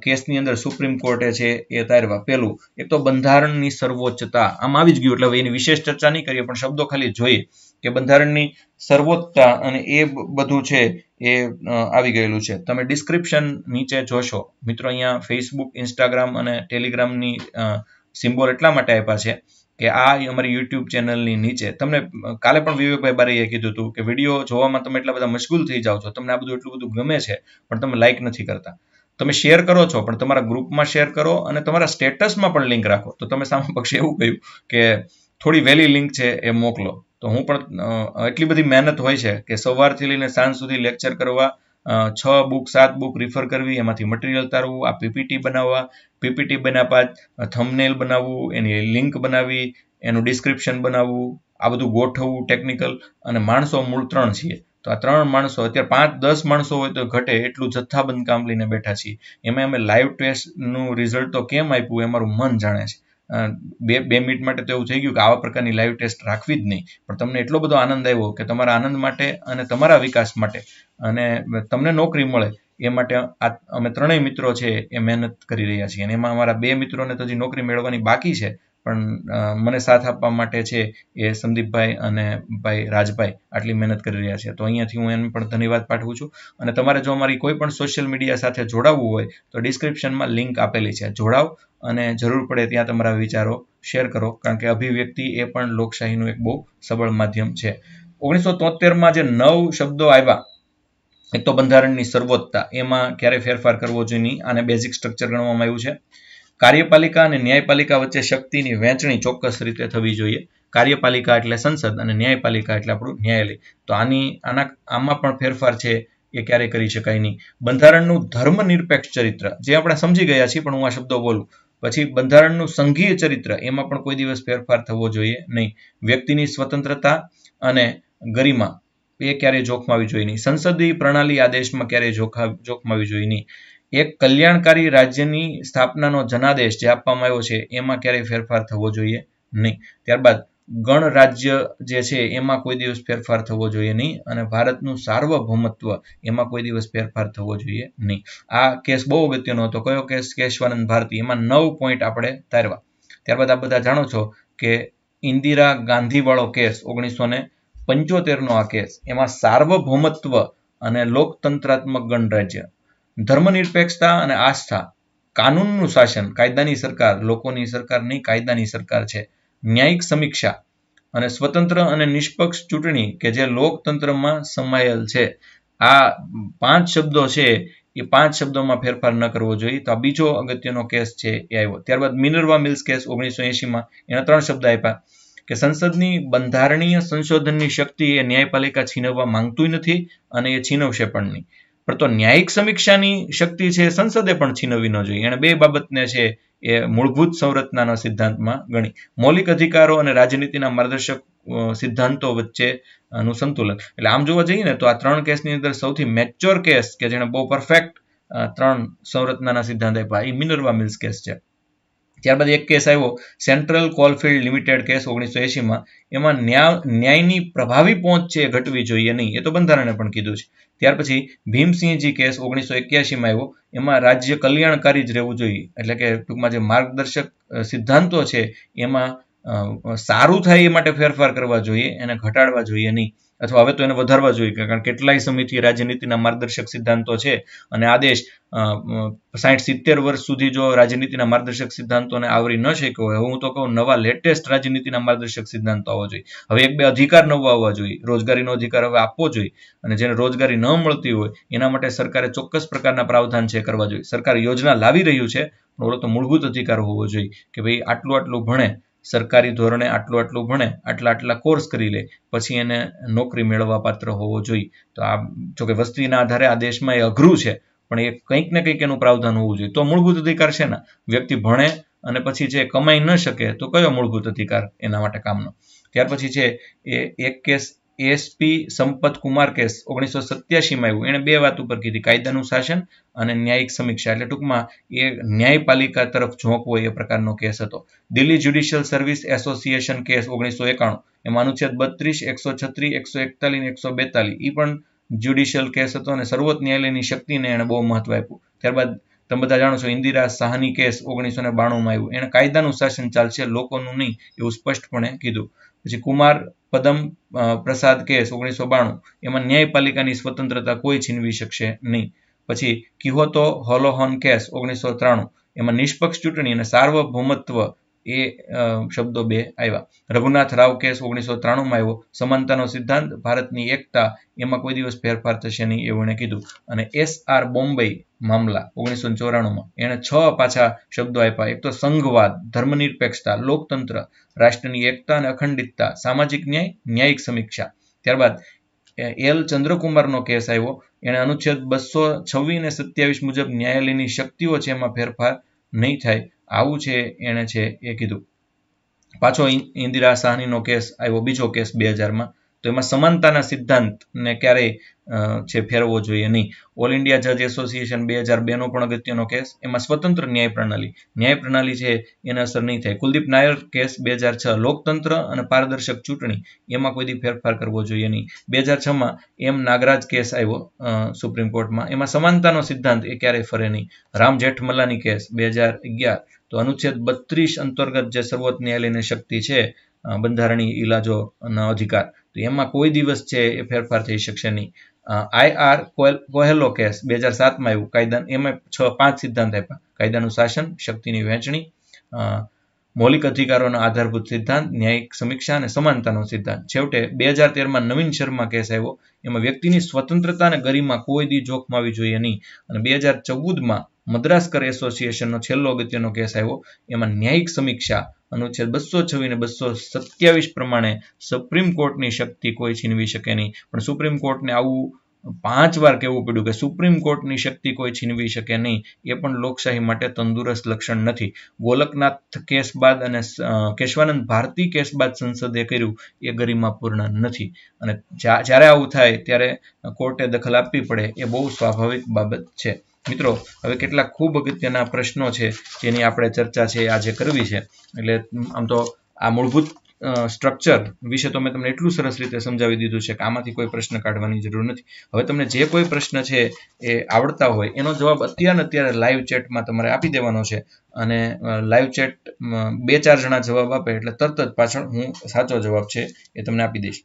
કેસની અંદર સુપ્રીમ કોર્ટે છે એ તારવા. પેલું, એક તો બંધારણની સર્વોચ્ચતા, આમ આવી જ ગયું એટલે હવે એની વિશેષ ચર્ચા નહીં કરીએ, પણ શબ્દો ખાલી જોઈએ કે બંધારણની સર્વોચ્ચતા અને એ બધું છે એ આવી ગયેલું છે. તમે ડિસ્ક્રિપ્શન નીચે જોશો મિત્રો. અહીંયા ફેસબુક, ઇન્સ્ટાગ્રામ અને ટેલિગ્રામની સિમ્બોલ એટલા માટે આપ્યા છે કે આ અમારી યુટ્યુબ ચેનલની નીચે તમને કાલે પણ વિવેકભાઈ બારીએ કીધું હતું કે વિડીયો જોવામાં તમે એટલા બધા મશગુલ થઈ જાઓ છો, તમને આ બધું એટલું બધું ગમે છે, પણ તમે લાઈક નથી કરતા. તમે શેર કરો છો પણ તમારા ગ્રુપમાં શેર કરો અને તમારા સ્ટેટસમાં પણ લિંક રાખો. તો તમે સામે પક્ષે એવું કહ્યું કે થોડી વહેલી લિંક છે એ મોકલો. તો હું પણ એટલી બધી મહેનત હોય છે કે સવારથી લઈને સાંજ સુધી લેક્ચર કરવા, 6 બુક 7 બુક રિફર કરવી, એમાંથી મટીરિયલ તારવું, આ પીપીટી બનાવવા, પીપીટી બન્યા બાદ થંબનેલ બનાવવું, એની લિંક બનાવવી, એનું ડિસ્ક્રિપ્શન બનાવવું, આ બધું ગોઠવવું ટેકનિકલ. અને માણસો મૂળ 3 છીએ, તો આ 3 માણસો અત્યારે 5-10 માણસો હોય તો ઘટે એટલું જથ્થાબંધ કામ લઈને બેઠા છીએ. એમાં અમે લાઈવ ટેસ્ટનું રિઝલ્ટ તો કેમ આપ્યું એ મારું મન જાણે છે. બે મિનિટ માટે તો એવું થઈ ગયું કે આવા પ્રકારની લાઈવ ટેસ્ટ રાખવી જ નહીં, પણ તમને એટલો બધો આનંદ આવ્યો કે તમારા આનંદ માટે અને તમારા વિકાસ માટે અને તમને નોકરી મળે એ માટે અમે ત્રણેય મિત્રો છે એ મહેનત કરી રહ્યા છીએ. અને એમાં અમારા 2 મિત્રોને તો હજી નોકરી મેળવવાની બાકી છે, પણ મને સાથ આપવા માટે છે એ સંદીપભાઈ અને ભાઈ રાજભાઈ આટલી મહેનત કરી રહ્યા છે. તો અહીંયાથી હું એને પણ ધન્યવાદ પાઠવું છું. અને તમારે જો અમારી કોઈ પણ સોશિયલ મીડિયા સાથે જોડાવવું હોય તો ડિસ્ક્રિપ્શનમાં લિંક આપેલી છે, જોડાવ અને જરૂર પડે ત્યાં તમારા વિચારો શેર કરો, કારણ કે અભિવ્યક્તિ એ પણ લોકશાહીનું એક બહુ સબળ માધ્યમ છે. 1973માં જે 9 શબ્દો આવ્યા, એક તો બંધારણની સર્વોચ્ચતા, એમાં ક્યારે ફેરફાર કરવો જોઈએ નહીં, આને બેઝિક સ્ટ્રક્ચર ગણવામાં આવ્યું છે. કાર્યપાલિકા અને ન્યાયપાલિકા વચ્ચે શક્તિની વહેંચણી ચોક્કસ રીતે થવી જોઈએ. કાર્યપાલિકા એટલે સંસદ અને ન્યાયપાલિકા એટલે આપણું ન્યાયાલય. તો આમાં પણ ફેરફાર છે એ ક્યારેય કરી શકાય નહીં. બંધારણનું ધર્મનિરપેક્ષ ચરિત્ર, જે આપણે સમજી ગયા છીએ, પણ હું આ શબ્દો બોલું. પછી બંધારણનું સંઘીય ચરિત્ર, એમાં પણ કોઈ દિવસ ફેરફાર થવો જોઈએ નહીં. વ્યક્તિની સ્વતંત્રતા અને ગરિમા એ ક્યારેય જોખમાવી જોઈએ નહીં. સંસદીય પ્રણાલી આ દેશમાં ક્યારેય જોખમાવી જોઈએ નહીં. એક કલ્યાણકારી રાજ્યની સ્થાપનાનો જનાદેશ જે આપવામાં આવ્યો છે એમાં ક્યારેય ફેરફાર થવો જોઈએ નહીં. ત્યારબાદ ગણ રાજ્ય જે છે એમાં કોઈ દિવસ ફેરફાર થવો જોઈએ નહીં. અને ભારતનું સાર્વભૌમત્વ એમાં કોઈ દિવસ ફેરફાર થવો જોઈએ નહીં. આ કેસ બહુ અગત્યનો હતો. કયો કેસ? કેશવાનંદ ભારતી. એમાં 9 પોઈન્ટ આપણે તારવા. ત્યારબાદ આ બધા જાણો છો કે ઇન્દિરા ગાંધી વાળો કેસ 1975નો આ કેસ, એમાં સાર્વભૌમત્વ અને લોકતંત્રાત્મક ગણરાજ્ય, ધર્મનિરપેક્ષતા અને આસ્થા, કાનૂનનું શાસન, કાયદાની સરકાર, લોકોની સરકાર નહીં કાયદાની સરકાર છે, ન્યાયિક સમીક્ષા અને સ્વતંત્ર અને નિષ્પક્ષ ચૂંટણી કે જે લોકતંત્રમાં સમાયેલ છે. આ 5 શબ્દો છે એ 5 શબ્દોમાં ફેરફાર ન કરવો જોઈએ. તો આ બીજો અગત્યનો કેસ છે એ આવ્યો. ત્યારબાદ મિનર્વા મિલ્સ કેસ 1980માં, એના 3 શબ્દ આપ્યા કે સંસદની બંધારણીય સંશોધનની શક્તિ એ ન્યાયપાલિકા છીનવવા માંગતું નથી અને એ છીનવશે પણ નહીં. પણ તો ન્યાયિક સમીક્ષાની શક્તિ છે સંસદે પણ છીનવવી ન જોઈએ. એને 2 બાબતને છે એ મૂળભૂત સંરચનાના સિદ્ધાંતમાં ગણી. મૌલિક અધિકારો અને રાજનીતિના માર્ગદર્શક સિદ્ધાંતો વચ્ચેનું સંતુલન. એટલે આમ જોવા જઈએ ને તો આ 3 કેસની અંદર સૌથી મેચ્યોર કેસ કે જેને બહુ પરફેક્ટ 3 સંરચનાના સિદ્ધાંત આપ્યા એ મિનર્વા મિલ્સ કેસ છે. ત્યારબાદ એક કેસ આવ્યો સેન્ટ્રલ કોલફિલ્ડ લિમિટેડ કેસ 1980માં. એમાં ન્યાયની પ્રભાવી પહોંચ છે ઘટવી જોઈએ નહીં, એ તો બંધારણે પણ કીધું છે. ત્યાર પછી ભીમસિંહજી કેસ 1981માં આવ્યો. એમાં રાજ્ય કલ્યાણકારી જ રહેવું જોઈએ, એટલે કે ટૂંકમાં જે માર્ગદર્શક સિદ્ધાંતો છે એમાં સારું થાય એ માટે ફેરફાર કરવા જોઈએ, એને ઘટાડવા જોઈએ નહીં, અથવા હવે તો એને વધારવા જોઈએ, કારણ કેટલાય સમયથી રાજનીતિના માર્ગદર્શક સિદ્ધાંતો છે અને આ દેશ 60-70 વર્ષ સુધી જો રાજનીતિના માર્ગદર્શક સિદ્ધાંતોને આવરી ન શક્યો હોય, હું તો કહું નવા લેટેસ્ટ રાજનીતિના માર્ગદર્શક સિદ્ધાંતો આવવા જોઈએ. હવે 1-2 અધિકાર નવા આવવા જોઈએ. રોજગારીનો અધિકાર હવે આપવો જોઈએ, અને જેને રોજગારી ન મળતી હોય એના માટે સરકારે ચોક્કસ પ્રકારના પ્રાવધાન છે કરવા જોઈએ. સરકાર યોજના લાવી રહ્યું છે, પણ ઓલો તો મૂળભૂત અધિકાર હોવો જોઈએ કે ભાઈ આટલું ભણે, સરકારી ધોરણે આટલું ભણે, આટલા કોર્સ કરી લે, પછી એને નોકરી મેળવવા પાત્ર હોવો જોઈએ. તો આ જોકે વસ્તીના આધારે આ દેશમાં એ અઘરું છે, પણ એ કંઈક ને કંઈક એનું પ્રાવધાન હોવું જોઈએ. તો મૂળભૂત અધિકાર છે ને, વ્યક્તિ ભણે અને પછી જે કમાઈ ન શકે તો કયો મૂળભૂત અધિકાર એના માટે કામનો. ત્યાર પછી છે એ એક case SP Sampath Kumar case 1987માં આવ્યું. એને 2 વાત ઉપર કીધી, કાયદાનું શાસન અને ન્યાયિક સમીક્ષા. એટલે ટૂંકમાં એ ન્યાયપાલિકા તરફ ઝોંકવો એ પ્રકારનો કેસ હતો. Delhi judicial service association case 1991, એમાં અનુચ્છેદ 32, 136, 141 અને 142 એ પણ જ્યુડિશિયલ કેસ હતો અને સર્વોચ્ચ ન્યાયાલયની શક્તિને એને બહુ મહત્વ આપ્યું. ત્યારબાદ તમે બધા જાણો છો ઇન્દિરા સાહની કેસ 1992માં આવ્યું. એને કાયદાનું શાસન ચાલશે, લોકોનું નહીં, એવું સ્પષ્ટપણે કીધું. પછી કુમાર પદમ પ્રસાદ કેસ 1992, એમાં ન્યાયપાલિકાની સ્વતંત્રતા કોઈ છીનવી શકશે નહીં. પછી કિહોતો હોલોહોન કેસ 1993, એમાં નિષ્પક્ષ ચૂંટણી અને સાર્વભૌમત્વ એ શબ્દો 2 આવ્યા. રઘુનાથ રાવ કેસ 1993માં આવ્યો. સમાનતાનો સિદ્ધાંત, ભારતની એકતા, એમાં કોઈ દિવસ ફેરફાર થશે નહીં એવું એને કીધું. અને SR બોમ્બે મામલા 1994માં એને 6 પાછા શબ્દો આપ્યા. એક તો સંઘવાદ, ધર્મનિરપેક્ષતા, લોકતંત્ર, રાષ્ટ્રની એકતા અને અખંડિતતા, સામાજિક ન્યાય, ન્યાયિક સમીક્ષા. ત્યારબાદ એલ ચંદ્રકુમારનો કેસ આવ્યો. એને અનુચ્છેદ 226 અને 27 મુજબ ન્યાયાલયની શક્તિઓ છે એમાં ફેરફાર નહીં થાય, આવું છે એને છે એ કીધું. પાછો ઇન્દિરા સાહનીનો કેસ આવ્યો, બીજો કેસ 2000માં. તો એમાં સમાનતાના સિદ્ધાંતને ક્યારેય છે ફેરવવો જોઈએ નહીં. ઓલ ઇન્ડિયા જજ એસોસિએશન 2002 નો પણ અગત્યનો કેસ, એમાં સ્વતંત્ર ન્યાય પ્રણાલી છે એને અસર નહીં થાય. કુલદીપ નાયર કેસ 2006 લોકતંત્ર અને પારદર્શક ચૂંટણી, એમાં કોઈ દી ફેરફાર કરવો જોઈએ નહીં. 2006માં એમ નાગરાજ કેસ આવ્યો સુપ્રીમ કોર્ટમાં, એમાં સમાનતાનો સિદ્ધાંત એ ક્યારેય ફરે નહીં. રામ જેઠમલાની કેસ 2011, તો અનુચ્છેદ 32 અંતર્ગત જે સર્વોચ્ચ ન્યાયાલયની શક્તિ છે બંધારણીય ઇલાજોનો અધિકાર, તો એમાં કોઈ દિવસ છે એ ફેરફાર થઈ શકશે નહીં. IR કોહેલો કેસ 2007માં આવ્યું, કાયદા એમાં 5 સિદ્ધાંત આપ્યા: કાયદાનું શાસન, શક્તિની વહેંચણી, મૌલિક અધિકારોના આધારભૂત સિદ્ધાંત, ન્યાયિક સમીક્ષા અને સમાનતાનો સિદ્ધાંત. છેવટે 2013માં નવીન શર્મા કેસ આવ્યો, એમાં વ્યક્તિની સ્વતંત્રતા અને ગરિમા કોઈ દી જોખમાવી જોઈએ નહીં. અને 2014માં મદ્રાસકર એસોસિએશનનો છેલ્લો અગત્યનો કેસ આવ્યો, એમાં ન્યાયિક સમીક્ષા અનુચ્છેદ 226 અને 227 પ્રમાણે સુપ્રીમ કોર્ટની શક્તિ કોઈ છીનવી શકે નહીં. પણ સુપ્રીમ કોર્ટને આવું 5 વાર કહેવું પડ્યું કે સુપ્રીમ કોર્ટની શક્તિ કોઈ છીનવી શકે નહીં, એ પણ લોકશાહી માટે તંદુરસ્ત લક્ષણ નથી. ગોલકનાથ કેસ બાદ અને કેશવાનંદ ભારતી કેસ બાદ સંસદે કર્યું એ ગરિમાપૂર્ણ નથી. અને જ્યારે આવું થાય ત્યારે કોર્ટે દખલ આપવી પડે, એ બહુ સ્વાભાવિક બાબત છે. મિત્રો, હવે કેટલાક ખૂબ અગત્યના પ્રશ્નો છે જેની આપણે ચર્ચા છે આજે કરવી છે. એટલે આમ તો આ મૂળભૂત સ્ટ્રક્ચર વિશે તો મેં તમને એટલું સરસ રીતે સમજાવી દીધું છે કે આમાંથી કોઈ પ્રશ્ન કાઢવાની જરૂર નથી. હવે તમને જે કોઈ પ્રશ્ન છે એ આવડતા હોય એનો જવાબ અત્યારે લાઈવ ચેટમાં તમારે આપી દેવાનો છે. અને લાઈવ ચેટ 2-4 જણા જવાબ આપે એટલે તરત જ પાછળ હું સાચો જવાબ છે એ તમને આપી દઈશ.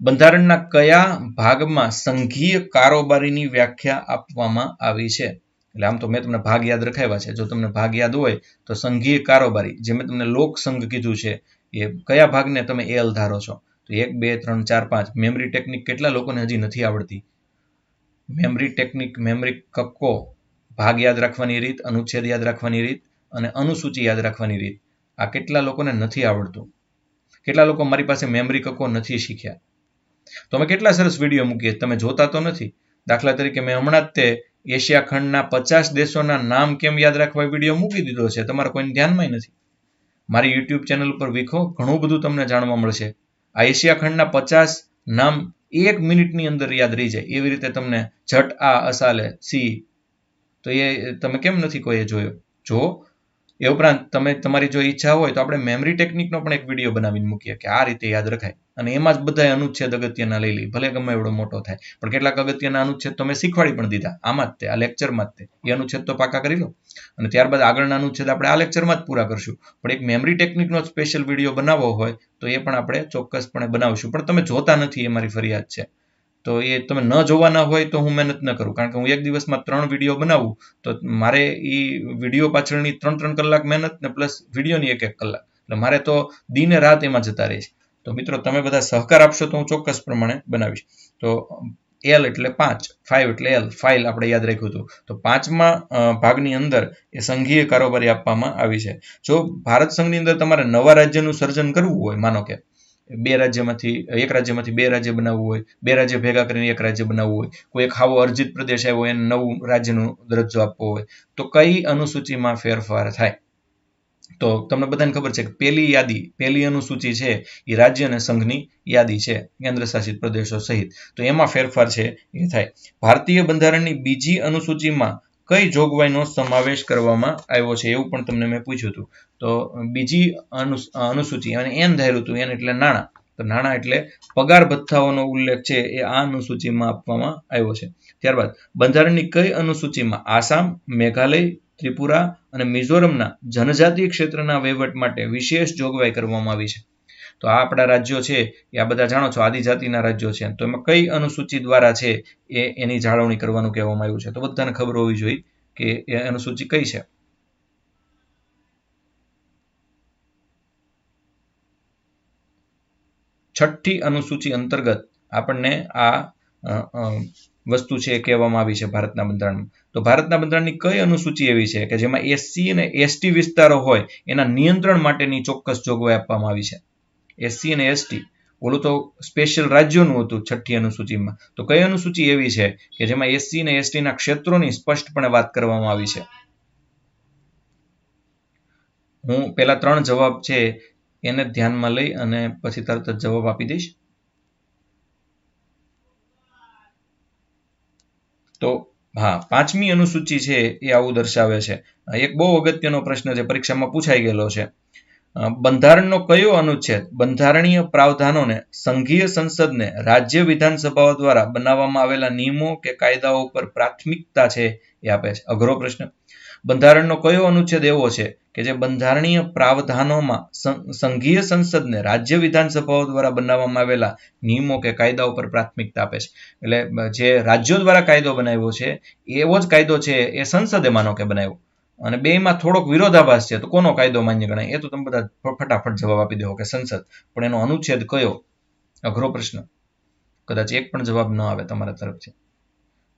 બંધારણના કયા ભાગમાં સંઘીય કારોબારીની વ્યાખ્યા આપવામાં આવી છે? એટલે આમ તો મેં તમને ભાગ યાદ રખાવ્યા છે. જો તમને ભાગ યાદ હોય તો સંઘીય કારોબારી, જે મેં તમને લોકસંઘ કીધું છે, એ કયા ભાગને તમે એલ ધારો છો? તો 1, 2, 3, 4, 5. મેમરી ટેકનિક કેટલા લોકોને હજી નથી આવડતી? મેમરી ટેકનિક, મેમરી કક્કો, ભાગ યાદ રાખવાની રીત, અનુચ્છેદ યાદ રાખવાની રીત અને અનુસૂચિ યાદ રાખવાની રીત, આ કેટલા લોકોને નથી આવડતું? કેટલા લોકો મારી પાસે મેમરી કક્કો નથી શીખ્યા? તો અમે કેટલા સરસ વિડીયો મૂકીએ, તમે જોતા તો નથી. દાખલા તરીકે મેં હમણાં જ તે એશિયા ખંડના 50 દેશોના નામ કેમ યાદ રાખવા વિડીયો મૂકી દીધો છે, તમારા કોઈને ધ્યાનમાં નથી. મારી યુટ્યુબ ચેનલ ઉપર વીખો, ઘણું બધું તમને જાણવા મળશે. આ એશિયા ખંડના 50 નામ 1 મિનિટની અંદર યાદ રહી જાય એવી રીતે તમને ઝટ આ અસાલે સી, તો એ તમે કેમ નથી કોઈ જોયો? જો એ ઉપરાંત તમે તમારી જો ઈચ્છા હોય તો આપણે મેમરી ટેકનિકનો પણ એક વિડીયો બનાવીને મૂકીએ કે આ રીતે યાદ રખાય. અને એમાં જ બધા અનુચ્છેદ અગત્યના લઈ લઈ, ભલે ગમે એવડો મોટો થાય, પણ કેટલાક અગત્યના અનુચ્છેદ તો મેં શીખવાડી પણ દીધા આમાં જ તે, આ લેક્ચરમાં જ તે. એ અનુચ્છેદ તો પાકા કરી લો અને ત્યારબાદ આગળના અનુચ્છેદ આપણે આ લેક્ચરમાં જ પૂરા કરશું. પણ એક મેમરી ટેકનિકનો સ્પેશિયલ વિડીયો બનાવવો હોય તો એ પણ આપણે ચોક્કસપણે બનાવશું. પણ તમે જોતા નથી એ મારી ફરિયાદ છે. તો એ તમે ન જોવાના હોય તો હું મહેનત ન કરું, કારણ કે હું એક દિવસમાં 3 વિડીયો બનાવું તો મારે એ વિડીયો પાછળની 3-3 કલાક મહેનત ને પ્લસ વિડીયોની 1-1 કલાક, એટલે મારે તો દિને રાત એમાં જતા રહે છે. તો મિત્રો, તમે બધા સહકાર આપશો તો હું ચોક્કસ પ્રમાણે બનાવીશ. તો એલ એટલે 5, 5 એટલે એલ, ફાઇલ આપણે યાદ રાખ્યું હતું. તો 5મા ભાગની અંદર એ સંઘીય કારોબારી આપવામાં આવી છે. જો ભારત સંઘની અંદર તમારે નવા રાજ્યનું સર્જન કરવું હોય, માનો કે 1 રાજ્યમાંથી 2 રાજ્ય બનાવવું હોય, 2 રાજ્ય ભેગા કરીને 1 રાજ્ય બનાવવું હોય, કોઈ એક આવો અર્જિત પ્રદેશ આવ્યો એને નવું રાજ્યનો દરજ્જો આપવો હોય, તો કઈ અનુસૂચિમાં ફેરફાર થાય? તો તમને બધાને ખબર છે કે પહેલી અનુસૂચિ છે એ રાજ્ય અને સંઘની યાદી છે, કેન્દ્ર શાસિત પ્રદેશો સહિત. તો એમાં ફેરફાર છે એ થાય. ભારતીય બંધારણની બીજી અનુસૂચિમાં કઈ જોગવાઈનો સમાવેશ કરવામાં આવ્યો છે એવું પણ તમને મેં પૂછ્યું હતું. તો બીજી અનુસૂચિ, અને એન ધાર્યું હતું, એન એટલે નાણાં. તો નાણાં એટલે પગાર ભથ્થાઓનો ઉલ્લેખ છે એ આ અનુસૂચિમાં આપવામાં આવ્યો છે. ત્યારબાદ બંધારણની કઈ અનુસૂચિમાં આસામ, મેઘાલય, ત્રિપુરા અને મિઝોરમના જનજાતીય ક્ષેત્રના વહીવટ માટે વિશેષ જોગવાઈ કરવામાં આવી છે? તો આ આપણા રાજ્યો છે એ આ બધા જાણો છો આદિજાતિના રાજ્યો છે. તો એમાં કઈ અનુસૂચિ દ્વારા છે એની જાળવણી કરવાનું કહેવામાં આવ્યું છે? તો બધાને ખબર હોવી જોઈએ કે એ અનુસૂચિ કઈ છે. છઠ્ઠી અનુસૂચિ અંતર્ગત આપણને આ વસ્તુ છે કહેવામાં આવી છે ભારતના બંધારણમાં. તો ભારતના બંધારણની કઈ અનુસૂચિ એવી છે કે જેમાં એસસી અને એસટી વિસ્તારો હોય એના નિયંત્રણ માટેની ચોક્કસ જોગવાઈ આપવામાં આવી છે? એસસી અને એસટી, ઓલું તો સ્પેશિયલ રાજ્યોનું હતું છઠ્ઠી અનુસૂચિમાં. તો કઈ અનુસૂચિ એવી છે કે જેમાં એસસી અને એસટીના ક્ષેત્રોની સ્પષ્ટપણે વાત કરવામાં આવી છે? હું પહેલા 3 જવાબ છે એને ધ્યાનમાં લઈ અને પછી તરત જ જવાબ આપી દઈશ. તો હા, 5મી અનુસૂચિ છે એ આવું દર્શાવે છે. એક બહુ અગત્યનો પ્રશ્ન છે, પરીક્ષામાં પૂછાઈ ગયેલો છે. બંધારણનો કયો અનુચ્છેદ બંધારણીય પ્રાવધાનોને સંઘીય સંસદને રાજ્ય વિધાનસભાઓ દ્વારા બનાવવામાં આવેલા નિયમો કે કાયદાઓ પર પ્રાથમિકતા છે એ આપે છે? અઘરો પ્રશ્ન. બંધારણનો કયો અનુચ્છેદ એવો છે કે જે બંધારણીય પ્રાવધાનોમાં સંઘીય સંસદને રાજ્ય વિધાનસભાઓ દ્વારા બનાવવામાં આવેલા નિયમો કે કાયદાઓ પર પ્રાથમિકતા આપે છે? એટલે જે રાજ્યો દ્વારા કાયદો બનાવ્યો છે એવો જ કાયદો છે એ સંસદે માનો કે બનાવ્યો, અને બેમાં થોડોક વિરોધાભાસ છે, તો કોનો કાયદો માન્ય ગણાય? એ તો તમે બધા ફટાફટ જવાબ આપી દો કે સંસદ. પણ એનો અનુચ્છેદ કયો? અઘરો પ્રશ્ન. કદાચ એક પણ જવાબ ન આવે તમારા તરફથી.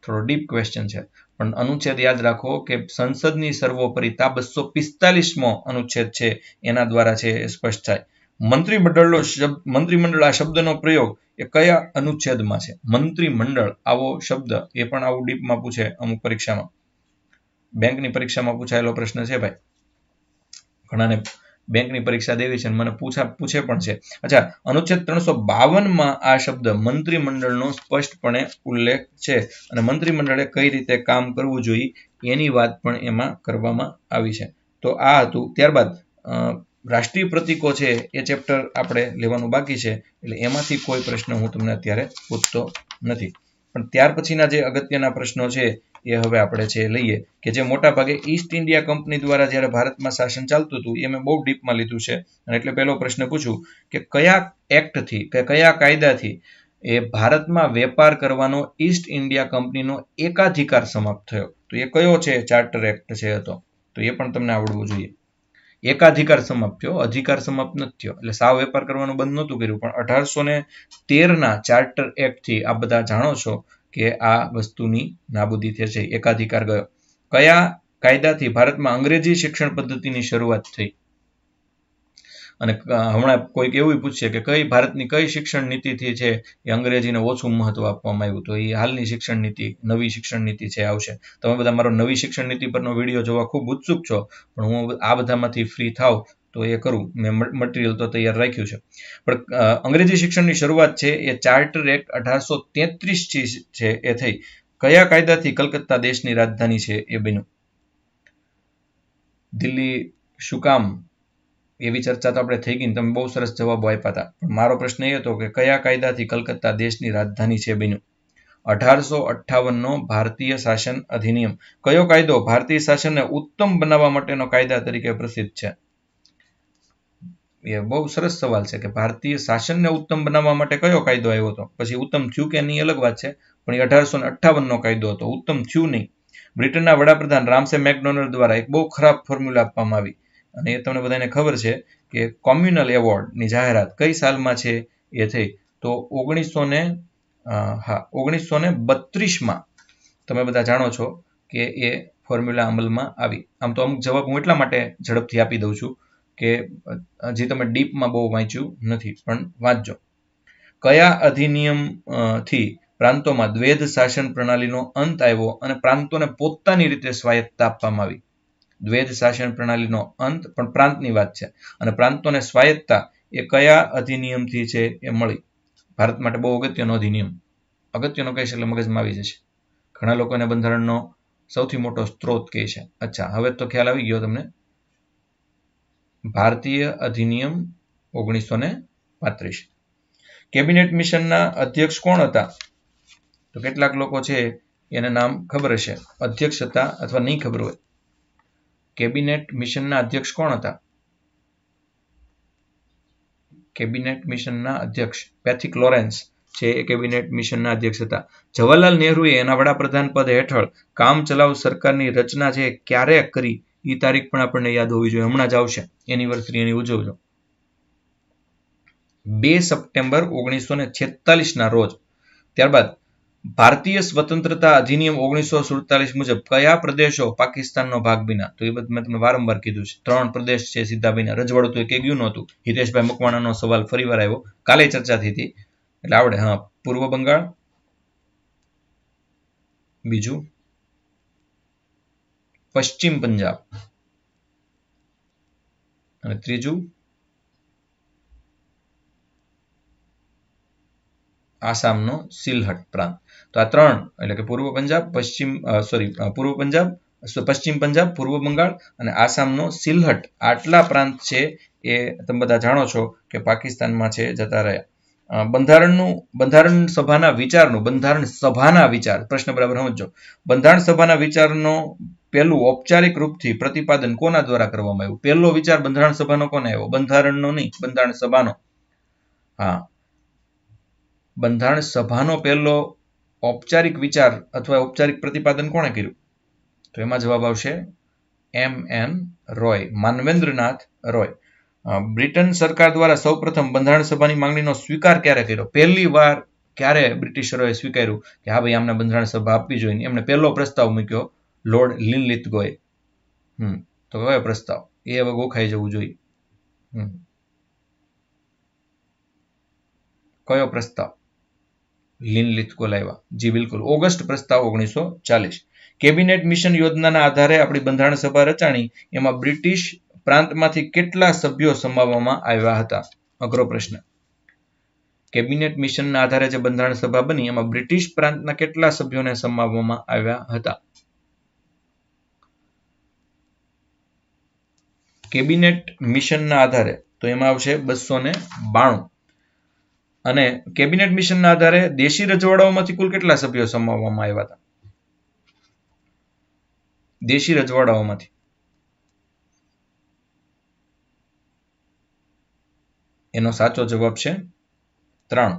થોડો ડીપ ક્વેશ્ચન છે, પણ અનુચ્છેદ યાદ રાખો કે સંસદની સર્વોપરી 245મો અનુચ્છેદ છે એના દ્વારા છે એ સ્પષ્ટ થાય. મંત્રીમંડળ આ શબ્દનો પ્રયોગ એ કયા અનુચ્છેદમાં છે? મંત્રીમંડળ આવો શબ્દ એ પણ આવું ડીપમાં પૂછે અમુક પરીક્ષામાં. બેંકની પરીક્ષામાં પૂછાયેલો પ્રશ્ન છે ભાઈ. ઘણાને બેંકની પરીક્ષા દેવી છે અને મને પૂછે પણ છે. અચ્છા, અનુચ્છેદ 352માં આ શબ્દ મંત્રીમંડળનો સ્પષ્ટપણે ઉલ્લેખ છે અને મંત્રીમંડળે કઈ રીતે કામ કરવું જોઈએ એની વાત પણ એમાં કરવામાં આવી છે. તો આ હતું. ત્યારબાદ રાષ્ટ્રીય પ્રતીકો છે એ ચેપ્ટર આપણે લેવાનું બાકી છે, એટલે એમાંથી કોઈ પ્રશ્ન હું તમને અત્યારે પૂછતો નથી. પણ ત્યાર પછીના જે અગત્યના પ્રશ્નો છે એ હવે આપણે છે લઈએ, કે જે મોટા ભાગે ઈસ્ટ ઇન્ડિયા કંપની દ્વારા જ્યારે ભારતમાં શાસન ચાલતું હતું એ મેં બહુ ડીપમાં લીધું છે. અને એટલે પહેલો પ્રશ્ન પૂછું કે કયા એક્ટથી કે કયા કાયદાથી એ ભારતમાં વેપાર કરવાનો ઈસ્ટ ઇન્ડિયા કંપનીનો એકાધિકાર સમાપ્ત થયો? તો એ કયો છે ચાર્ટર એક્ટ છે હતો? તો એ પણ તમને આવડવું જોઈએ. એકાધિકાર સમાપ્ત થયો, અધિકાર સમાપ્ત નથી થયો. એટલે સાવ વેપાર કરવાનું બંધ નહોતું કર્યું, પણ 1813ના ચાર્ટર એક્ટથી આ બધા જાણો છો કે આ વસ્તુની નાબૂદી થશે, એકાધિકાર ગયો. કયા કાયદાથી ભારતમાં અંગ્રેજી શિક્ષણ પદ્ધતિની શરૂઆત થઈ? અને હમણાં કોઈક એવું પૂછશે કે કઈ ભારતની કઈ શિક્ષણ નીતિથી છે એ અંગ્રેજીને ઓછું મહત્વ આપવામાં આવ્યું? તો એ હાલની શિક્ષણ નીતિ, નવી શિક્ષણ નીતિ છે આવશે. તમે બધા મારો નવી શિક્ષણ નીતિ પરનો વિડીયો જોવા ખૂબ ઉત્સુક છો, પણ હું આ બધામાંથી ફ્રી થાવ તો એ કરું. મેં મટીરિયલ તો તૈયાર રાખ્યું છે. પણ અંગ્રેજી શિક્ષણની શરૂઆત છે એ ચાર્ટર એક્ટ 1833 છે એ થઈ. કયા કાયદાથી કલકત્તા દેશની રાજધાની છે એ બન્યું? દિલ્હી શું કામ? એવી ચર્ચા તો આપણે થઈ ગઈ, તમે બહુ સરસ જવાબો આપ્યા હતા. પણ મારો પ્રશ્ન એ હતો કે કયા કાયદાથી કલકત્તા દેશની રાજધાની છે બન્યું? 1858નો ભારતીય શાસન અધિનિયમ. કયો કાયદો ભારતીય શાસનને ઉત્તમ બનાવવા માટેનો કાયદા તરીકે પ્રસિદ્ધ છે? એ બહુ સરસ સવાલ છે કે ભારતીય શાસનને ઉત્તમ બનાવવા માટે કયો કાયદો આવ્યો હતો? પછી ઉત્તમ થયું કે નહીં અલગ વાત છે, પણ એ 1858નો કાયદો હતો, ઉત્તમ થયું નહીં. બ્રિટનના વડાપ્રધાન રામસે મેકડોનલ્ડ દ્વારા એક બહુ ખરાબ ફોર્મ્યુલા આપવામાં આવી, અને એ તમને બધાને ખબર છે કે કોમ્યુનલ એવોર્ડની જાહેરાત કઈ સાલમાં છે એ થઈ? તો 1932માં તમે બધા જાણો છો કે એ ફોર્મ્યુલા અમલમાં આવી. આમ તો અમુક જવાબ હું એટલા માટે ઝડપથી આપી દઉં છું કે હજી તમે ડીપમાં બહુ વાંચ્યું નથી, પણ વાંચજો. કયા અધિનિયમથી પ્રાંતોમાં દ્વૈધ શાસન પ્રણાલીનો અંત આવ્યો અને પ્રાંતોને પોતાની રીતે સ્વાયત્તતા આપવામાં આવી? દ્વૈધ શાસન પ્રણાલીનો અંત, પણ પ્રાંતની વાત છે, અને પ્રાંતોને સ્વાયત્તતા એ કયા અધિનિયમથી છે એ મળી? ભારત માટે બહુ અગત્યનો અધિનિયમ. અગત્યનો કહીશ એટલે મગજમાં આવી જશે. ઘણા લોકોને બંધારણનો સૌથી મોટો સ્ત્રોત કહે છે. અચ્છા, હવે તો ખ્યાલ આવી ગયો તમને. ભારતીય અધિનિયમ 1935. કેબિનેટ મિશનના અધ્યક્ષ કોણ હતા? તો કેટલાક લોકો છે એને નામ ખબર હશે, અધ્યક્ષ હતા અથવા નહીં ખબર હોય. કેબિનેટ મિશનના અધ્યક્ષ કોણ હતા? કેબિનેટ મિશનના અધ્યક્ષ પેથિક લોરેન્સ છે એ કેબિનેટ મિશનના અધ્યક્ષ હતા. જવાહરલાલ નહેરુએ એના વડાપ્રધાન પદ હેઠળ કામ ચલાઉ સરકારની રચના છે ક્યારે કરી એ તારીખ પણ આપણને યાદ હોવી જોઈએ. હમણાં જ આવશે, એનિવર્સરી એની ઉજવજો. 2 સપ્ટેમ્બર 1946ના રોજ. ત્યારબાદ ભારતીય સ્વતંત્રતા અધિનિયમ 1947 મુજબ કયા પ્રદેશો પાકિસ્તાનનો ભાગ બન્યા? તો એ બધું મેં તમને વારંવાર કીધું છે. 3 પ્રદેશ છે સીધા બન્યા. રજવાડું તો એક ગયું નહોતું. હિતેશભાઈ મકવાણાનો સવાલ ફરીવાર આવ્યો, કાલે ચર્ચા થઈ હતી એટલે આવડે. હા, પૂર્વ બંગાળ, બીજું પશ્ચિમ પંજાબ, અને ત્રીજું આસામનો સિલહટ પ્રાંત. તો આ ત્રણ એટલે કે પૂર્વ પંજાબ, પશ્ચિમ પંજાબ, પૂર્વ બંગાળ અને આસામનો સિલહટ આટલા પ્રાંત છે એ તમે બધા જાણો છો કે પાકિસ્તાનમાં છે જતા રહ્યા. બંધારણ સભાના વિચાર પ્રશ્ન બરાબર સમજો. બંધારણ સભાના વિચારનો પહેલું ઔપચારિક રૂપથી પ્રતિપાદન કોના દ્વારા કરવામાં આવ્યું? પહેલો વિચાર બંધારણ સભાનો કોને આવ્યો? બંધારણનો નહીં, બંધારણ સભાનો. હા, બંધારણ સભાનો પહેલો ઔપચારિક વિચાર અથવા ઔપચારિક પ્રતિપાદન કોણે કર્યું? તો એમાં જવાબ આવશે M.N. રોય, માનવેન્દ્રનાથ રોય. બ્રિટન સરકાર દ્વારા સૌપ્રથમ બંધારણ સભાની માંગણીનો સ્વીકાર ક્યારે કર્યો? પહેલી વાર ક્યારે બ્રિટિશરોએ સ્વીકાર્યું કે હા ભાઈ આમને બંધારણ સભા આપવી જોઈએ? એમણે પહેલો પ્રસ્તાવ મૂક્યો લોર્ડ લિનલિથગોએ. તો કયો પ્રસ્તાવ? એ હવે ગોખાઈ જવું જોઈએ. કયો પ્રસ્તાવ? લિનલિથગો લાવ્યા. જી બિલકુલ, ઓગસ્ટ પ્રસ્તાવ 1940. કેબિનેટ મિશન યોજનાના આધારે આપણી બંધારણ સભા રચાણી. એમાં બ્રિટિશ પ્રાંતમાંથી કેટલા સભ્યો સમાવવામાં આવ્યા હતા? અઘરો પ્રશ્ન. કેબિનેટ મિશનના આધારે જે બંધારણ સભા બની એમાં બ્રિટિશ પ્રાંતના કેટલા સભ્યોને સમાવવામાં આવ્યા હતા? કેબિનેટ મિશનના આધારે તો એમાં આવશે 292. અને કેબિનેટ મિશનના આધારે દેશી રજવાડાઓમાંથી કુલ કેટલા સભ્યો સમાવવામાં આવ્યા હતા? દેશી રજવાડાઓમાંથી એનો સાચો જવાબ છે 3.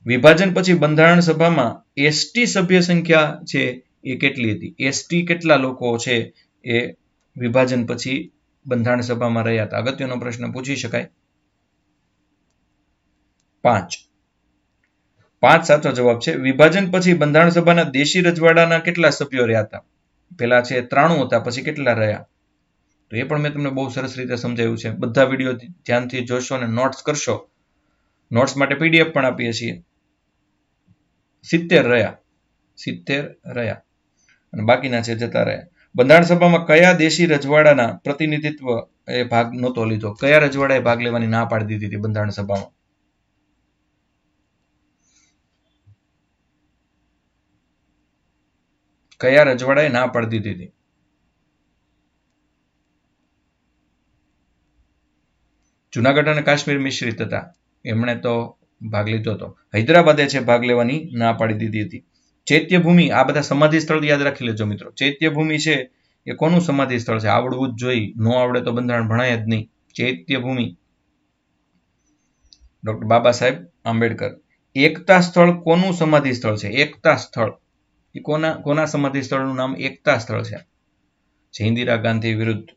વિભાજન પછી બંધારણ સભામાં એસટી સભ્ય સંખ્યા છે એ કેટલી હતી? એસટી કેટલા લોકો છે એ વિભાજન પછી બંધારણ સભામાં રહ્યા હતા? અગત્યનો પ્રશ્ન પૂછી શકાય. 5 સાચો જવાબ છે. વિભાજન પછી બંધારણ સભાના દેશી રજવાડાના કેટલા સભ્યો રહ્યા હતા? પેલા છે 93 હતા, પછી કેટલા રહ્યા? તો એ પણ મેં તમને બહુ સરસ રીતે સમજાવ્યું છે. બધા વિડીયો ધ્યાનથી જોશો અને નોટ્સ કરશો. નોટ્સ માટે પીડીએફ પણ આપીએ છીએ. 70 રહ્યા અને બાકીના છે જતા રહ્યા. બંધારણ સભામાં કયા દેશી રજવાડાના પ્રતિનિધિત્વ એ ભાગ નહોતો લીધો? કયા રજવાડાએ ભાગ લેવાની ના પાડી દીધી હતી બંધારણ સભામાં? કયા રજવાડાએ ના પાડી દીધી હતી? જુનાગઢ અને કાશ્મીર મિશ્રિત હતા, એમણે તો ભાગ લીધો હતો. હૈદરાબાદે છે ભાગ લેવાની ના પાડી દીધી હતી. ચૈત્યભૂમિ, આ બધા સમાધિ સ્થળ યાદ રાખી લેજો મિત્રો. ચૈત્યભૂમિ છે એ કોનું સમાધિ સ્થળ છે? આવડવું જ જોઈએ, ન આવડે તો બંધારણ ભણાય જ નહીં. ચૈત્યભૂમિ ડોક્ટર બાબા સાહેબ આંબેડકર. એકતા સ્થળ કોનું સમાધિ સ્થળ છે? એકતા સ્થળ એ કોના સમાધિ સ્થળનું નામ એકતા સ્થળ છે? ઇન્દિરા ગાંધી વિરુદ્ધ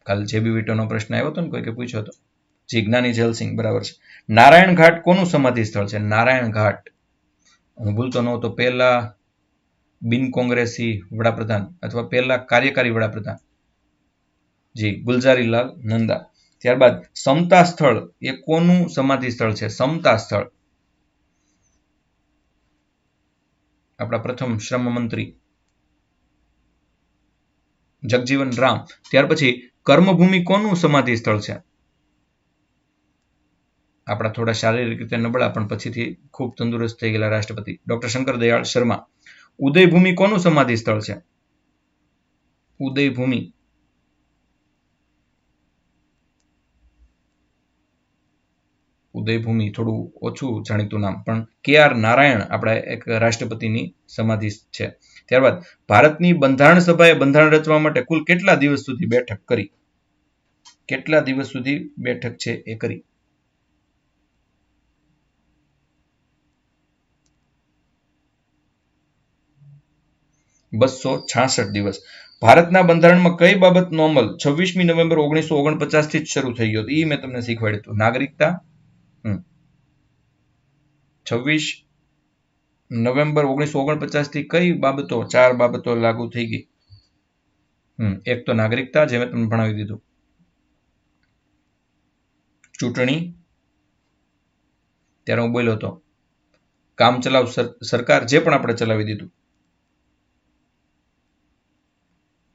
કાલ જેબીવીટોનો પ્રશ્ન આવ્યો હતો ને, કોઈકે પૂછ્યો હતો. જ્ઞાની જેલસિંહ, બરાબર છે. નારાયણ ઘાટ કોનું સમાધિ સ્થળ છે? નારાયણ ઘાટ, હું ભૂલતો ન તો પહેલા બિન કોંગ્રેસી વડાપ્રધાન અથવા પહેલા કાર્યકારી વડાપ્રધાન જી ગુલઝારીલાલ નંદા. ત્યારબાદ સમતા સ્થળ એ કોનું સમાધિ સ્થળ છે? સમતા સ્થળ આપણા પ્રથમ શ્રમ મંત્રી જગજીવન રામ. ત્યાર પછી કર્મભૂમિ કોનું સમાધિ સ્થળ છે? આપણા થોડા શારીરિક રીતે નબળા પણ પછીથી ખૂબ તંદુરસ્ત થઈ ગયેલા રાષ્ટ્રપતિ ડોક્ટર શંકર દયાળ શર્મા. ઉદયભૂમિ કોનું સમાધિ સ્થળ છે? ઉદયભૂમિ થોડું ઓછું જાણીતું નામ, પણ KR નારાયણ આપણા એક રાષ્ટ્રપતિની સમાધિ છે. ત્યારબાદ ભારતની બંધારણ સભાએ બંધારણ રચવા માટે કુલ કેટલા દિવસ સુધી બેઠક કરી? કેટલા દિવસ સુધી બેઠક છે એ કરી? 266 દિવસ. ભારતના બંધારણમાં કઈ બાબતનો અમલ 26મી નવેમ્બર 1949 થી જ શરૂ થઈ ગયો? એ મેં તમને શીખવાડ્યું હતું. નાગરિકતા 26 નવેમ્બર 1949 થી કઈ બાબતો? 4 બાબતો લાગુ થઈ ગઈ. એક તો નાગરિકતા, જે મેં તમને ભણાવી દીધું. ચૂંટણી, ત્યારે હું બોલ્યો હતો. કામ ચલાવ સરકાર, જે પણ આપણે ચલાવી દીધું.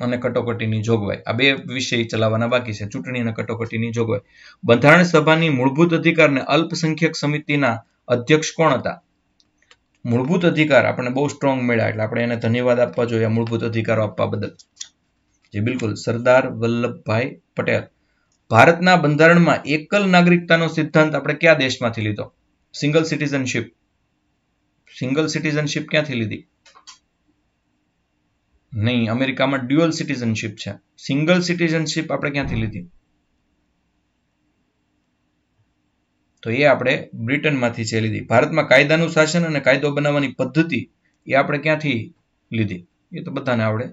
અને કટોકટીની જોગવાઈ. આ બે વિષય ચલાવવાના બાકી છે, ચૂંટણી અને કટોકટીની જોગવાઈ. બંધારણ સભાની મૂળભૂત અધિકારને અલ્પસંખ્યક સમિતિના અધ્યક્ષ કોણ હતા? મૂળભૂત અધિકાર આપણને બહુ સ્ટ્રોંગ મળ્યા એટલે આપણે એને ધન્યવાદ આપવા જોઈએ મૂળભૂત અધિકારો આપવા બદલ. જી બિલકુલ, સરદાર વલ્લભભાઈ પટેલ. ભારતના બંધારણમાં એકલ નાગરિકતાનો સિદ્ધાંત આપણે કયા દેશમાંથી લીધો? Single citizenship. સિંગલ સિટીઝનશીપ ક્યાંથી લીધી? નહીં, અમેરિકામાં ડ્યુઅલ સિટીઝનશીપ છે. સિંગલ સિટીઝનશીપ આપણે ક્યાંથી લીધી? તો એ આપણે બ્રિટનમાંથી છે લીધી. ભારતમાં કાયદાનું શાસન અને કાયદો બનાવવાની પદ્ધતિ એ આપણે ક્યાંથી લીધી? એ તો બધાને આવડે.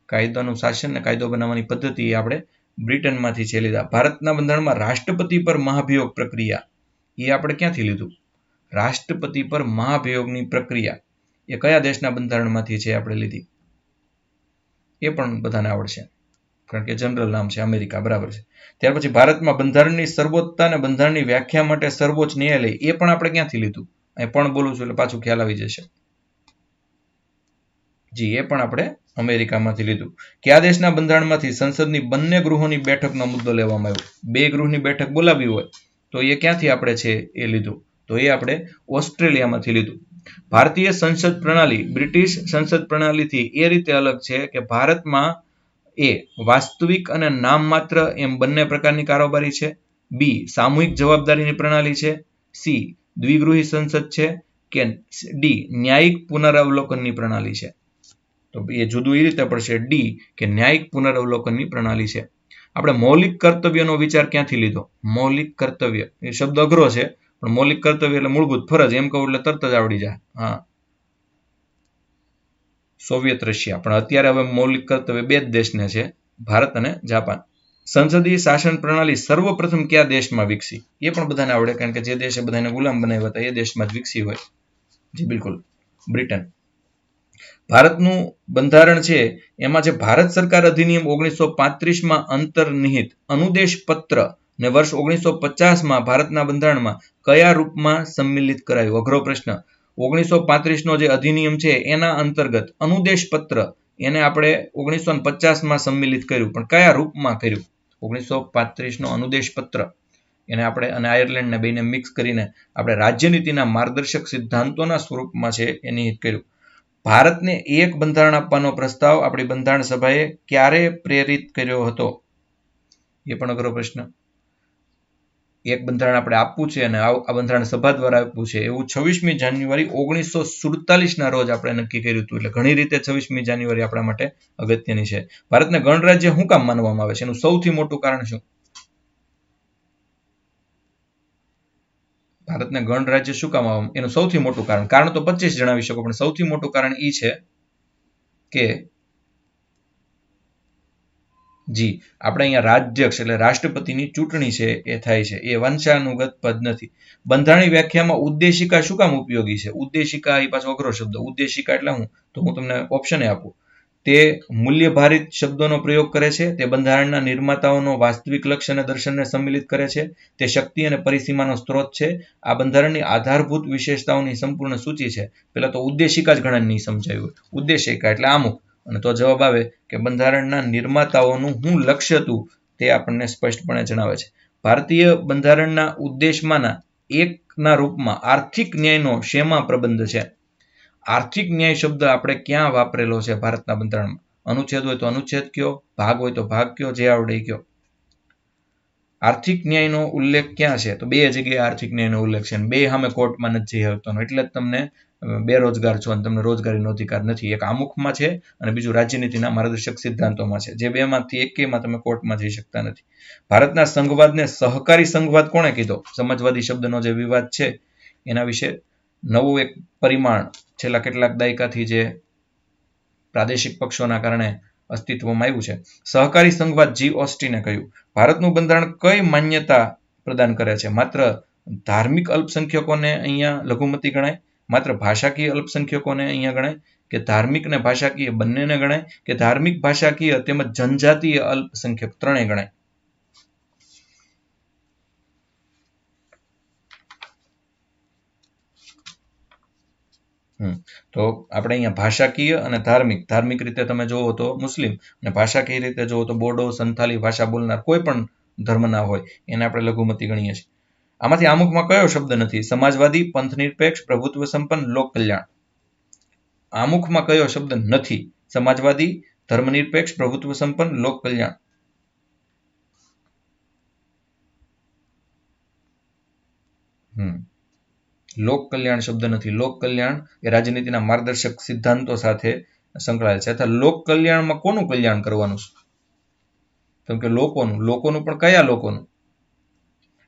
કાયદાનું શાસન અને કાયદો બનાવવાની પદ્ધતિ એ આપણે બ્રિટનમાંથી છે લીધા. ભારતના બંધારણમાં રાષ્ટ્રપતિ પર મહાભિયોગ પ્રક્રિયા એ આપણે ક્યાંથી લીધું? રાષ્ટ્રપતિ પર મહાભિયોગની પ્રક્રિયા એ કયા દેશના બંધારણમાંથી છે આપણે લીધી? એ પણ બધાને આવડશે કારણ કે જનરલ નામ છે અમેરિકા, બરાબર છે. ત્યાર પછી ભારતમાં બંધારણની સર્વોચ્ચતા અને બંધારણની વ્યાખ્યા માટે સર્વોચ્ચ ન્યાયાલય એ પણ આપણે ક્યાંથી લીધું? અહીં પણ બોલું છું એટલે પાછું ખ્યાલ આવી જશે. જી, એ પણ આપણે અમેરિકામાંથી લીધું. કયા દેશના બંધારણમાંથી સંસદની બંને ગૃહોની બેઠકનો મુદ્દો લેવામાં આવ્યો? બે ગૃહની બેઠક બોલાવી હોય તો એ ક્યાંથી આપણે છે એ લીધું? તો એ આપણે ઓસ્ટ્રેલિયામાંથી લીધું. ભારતીય સંસદ પ્રણાલી બ્રિટિશ સંસદ પ્રણાલીથી એ રીતે અલગ છે કે ભારતમાં એ વાસ્તવિક અને નામમાત્ર એમ બંને પ્રકારની કારોબારી છે. બી સામૂહિક જવાબદારીની પ્રણાલી છે. સી દ્વિગૃહી સંસદ છે કે ડી ન્યાયિક પુનરાવલોકનની પ્રણાલી છે? તો એ જુદું એ રીતે પડશે ડી કે ન્યાયિક પુનરાવલોકનની પ્રણાલી છે. આપણે મૌલિક કર્તવ્યનો વિચાર ક્યાંથી લીધો? મૌલિક કર્તવ્ય એ શબ્દ અઘરો છે પણ મૌલિક કર્તવ્ય એટલે મૂળભૂત ફરજ એમ કહું એટલે તરત જ આવડી જાય. હા, સોવિયત રશિયા. પણ અત્યારે હવે મૌલિક કર્તવ્ય બે જ દેશને છે, ભારત અને જાપાન. સંસદીય શાસન પ્રણાલી સર્વપ્રથમ કયા દેશમાં વિકસી? એ પણ બધાને આવડે કારણ કે જે દેશે બધાને ગુલામ બનાવ્યા હતા એ દેશમાં જ વિકસી હોય. જી બિલકુલ, બ્રિટન. ભારતનું બંધારણ છે એમાં જે ભારત સરકાર અધિનિયમ 1935માં અંતર્નિહિત અનુદેશ પત્ર ને વર્ષ 1950માં ભારતના બંધારણમાં કયા રૂપમાં સંમિલિત કરાયું? અઘરો પ્રશ્ન. 1935નો જે અધિનિયમ છે એના અંતર્ગત અનુદેશ પત્ર એને આપણે 1950માં સંમિલિત કર્યું, પણ કયા રૂપમાં કર્યું? 1935નો અનુદેશ પત્ર એને આપણે અને આયર્લેન્ડને બેને મિક્સ કરીને આપણે રાજ્યનીતિના માર્ગદર્શક સિદ્ધાંતોના સ્વરૂપમાં છે એ નિહિત કર્યું. ભારતને એક બંધારણ આપવાનો પ્રસ્તાવ આપણી બંધારણ સભાએ ક્યારે પ્રેરિત કર્યો હતો? એ પણ અઘરો પ્રશ્ન. એક બંધારણ આપણે આપવું છે અને આ બંધારણ સભા દ્વારા આપવું છે એવું 26મી જાન્યુઆરી 1947ના રોજ આપણે નક્કી કર્યું હતું. એટલે ઘણી રીતે 26મી જાન્યુઆરી આપણા માટે અગત્યની છે. ભારતને ગણરાજ્ય શું કામ માનવામાં આવે છે? એનું સૌથી મોટું કારણ શું? ભારતને ગણરાજ્ય શું કામ આવે? એનું સૌથી મોટું કારણ તો 25 જણાવી શકો, પણ સૌથી મોટું કારણ એ છે કે જી આપણે અહીંયા રાજ્યક્ષ એટલે રાષ્ટ્રપતિની ચૂંટણી છે એ થાય છે, એ વંશાનુગત પદ નથી. બંધારણની વ્યાખ્યામાં ઉદ્દેશિકા શું કામ ઉપયોગી છે? ઉદ્દેશિકા એ પાછો અઘરો શબ્દ. ઉદ્દેશિકા એટલે હું તો હું તમને ઓપ્શન આપું. તે મૂલ્યભારિત શબ્દોનો પ્રયોગ કરે છે, તે બંધારણના નિર્માતાઓનો વાસ્તવિક લક્ષ્ય અને દર્શનને સંમિલિત કરે છે, તે શક્તિ અને પરિસીમાનો સ્ત્રોત છે, આ બંધારણની આધારભૂત વિશેષતાઓની સંપૂર્ણ સૂચિ છે. પહેલા તો ઉદ્દેશિકા જ ઘણા નહીં સમજાયું. ઉદ્દેશિકા એટલે આમુખ, અને તો જવાબ આવે કે બંધારણના નિર્માતાઓનું શું લક્ષ્ય હતું તે આપણને સ્પષ્ટપણે જણાવે છે. ભારતીય બંધારણના ઉદ્દેશમાંના એકના રૂપમાં આર્થિક ન્યાયનો શેમાં પ્રબંધ છે? આર્થિક ન્યાય શબ્દ આપણે ક્યાં વાપરેલો છે ભારતના બંધારણમાં? અનુચ્છેદ હોય તો અનુચ્છેદ કયો, ભાગ હોય તો ભાગ કયો, જે આવડે કયો. આર્થિક ન્યાયનો ઉલ્લેખ ક્યાં છે? તો બે જગ્યાએ આર્થિક ન્યાયનો ઉલ્લેખ છે, બે સામે કોર્ટમાં નથી જઈ શકતો, એટલે જ તમને બેરોજગાર છો અને તમને રોજગારીનો અધિકાર નથી. એક આમુખમાં છે અને બીજું રાજ્યનીતિના માર્ગદર્શક સિદ્ધાંતોમાં છે, જે બેમાંથી એકેયમાં તમે કોર્ટમાં જઈ શકતા નથી. ભારતના સંઘવાદને સહકારી સંઘવાદ કોણે કીધો? સમાજવાદી શબ્દનો જે વિવાદ છે એના વિશે નવું એક પરિમાણ છેલ્લા કેટલાક દાયકાથી જે પ્રાદેશિક પક્ષોના કારણે અસ્તિત્વમાં આવ્યું છે. સહકારી સંઘવાદ જી ઓસ્ટીને કહ્યું. ભારતનું બંધારણ કઈ માન્યતા પ્રદાન કરે છે? માત્ર ધાર્મિક અલ્પસંખ્યકોને અહીંયા લઘુમતી ગણાય, માત્ર ભાષાકીય અલ્પસંખ્યકોને અહીંયા ગણાય, કે ધાર્મિક ને ભાષાકીય બંનેને ગણાય, કે ધાર્મિક ભાષાકીય તેમજ જનજાતીય અલ્પસંખ્યક ત્રણેય ગણાય? તો આપણે અહીંયા ભાષાકીય અને ધાર્મિક રીતે તમે જોવો તો મુસ્લિમ, અને ભાષાકીય રીતે જોવો તો બોડો, સંથાલી ભાષા બોલનાર કોઈ પણ ધર્મના હોય એને આપણે લઘુમતી ગણીએ છીએ. આમાંથી આમુખમાં કયો શબ્દ નથી? સમાજવાદી, પંથનિરપેક્ષ, પ્રભુત્વ સંપન્ન, લોક કલ્યાણ. આમુખમાં કયો શબ્દ નથી? સમાજવાદી, ધર્મનિરપેક્ષ, પ્રભુત્વ સંપન્ન, લોક કલ્યાણ. લોક કલ્યાણ શબ્દ નથી. લોક કલ્યાણ એ રાજનીતિના માર્ગદર્શક સિદ્ધાંતો સાથે સંકળાયેલ છે. અથવા લોક કલ્યાણમાં કોનું કલ્યાણ કરવાનું છે? કેમ કે લોકોનું પણ કયા લોકોનું?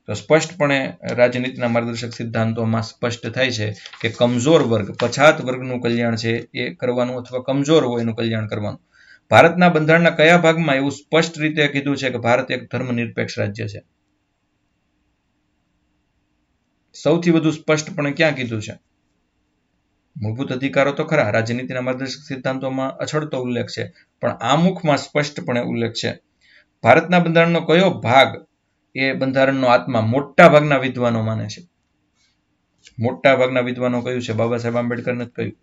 તો સ્પષ્ટપણે રાજનીતિના માર્ગદર્શક સિદ્ધાંતોમાં સ્પષ્ટ થાય છે કે કમજોર વર્ગ, પછાત વર્ગનું કલ્યાણ છે એ કરવાનું, અથવા કમજોર હોય એનું કલ્યાણ કરવાનું. ભારતના બંધારણના કયા ભાગમાં એવું સ્પષ્ટ રીતે કીધું છે કે ભારત એક ધર્મનિરપેક્ષ રાજ્ય છે? સૌથી વધુ સ્પષ્ટપણે ક્યાં કીધું છે? મૂળભૂત અધિકારો તો ખરા, રાજનીતિના માર્ગદર્શક સિદ્ધાંતોમાં અછડતો ઉલ્લેખ છે, પણ આમુખમાં સ્પષ્ટપણે ઉલ્લેખ છે. ભારતના બંધારણનો કયો ભાગ એ બંધારણનો આત્મા મોટા ભાગના વિદ્વાનો માને છે? મોટા ભાગના વિદ્વાનો કયું છે? બાબા સાહેબ આંબેડકરને જ કહ્યું.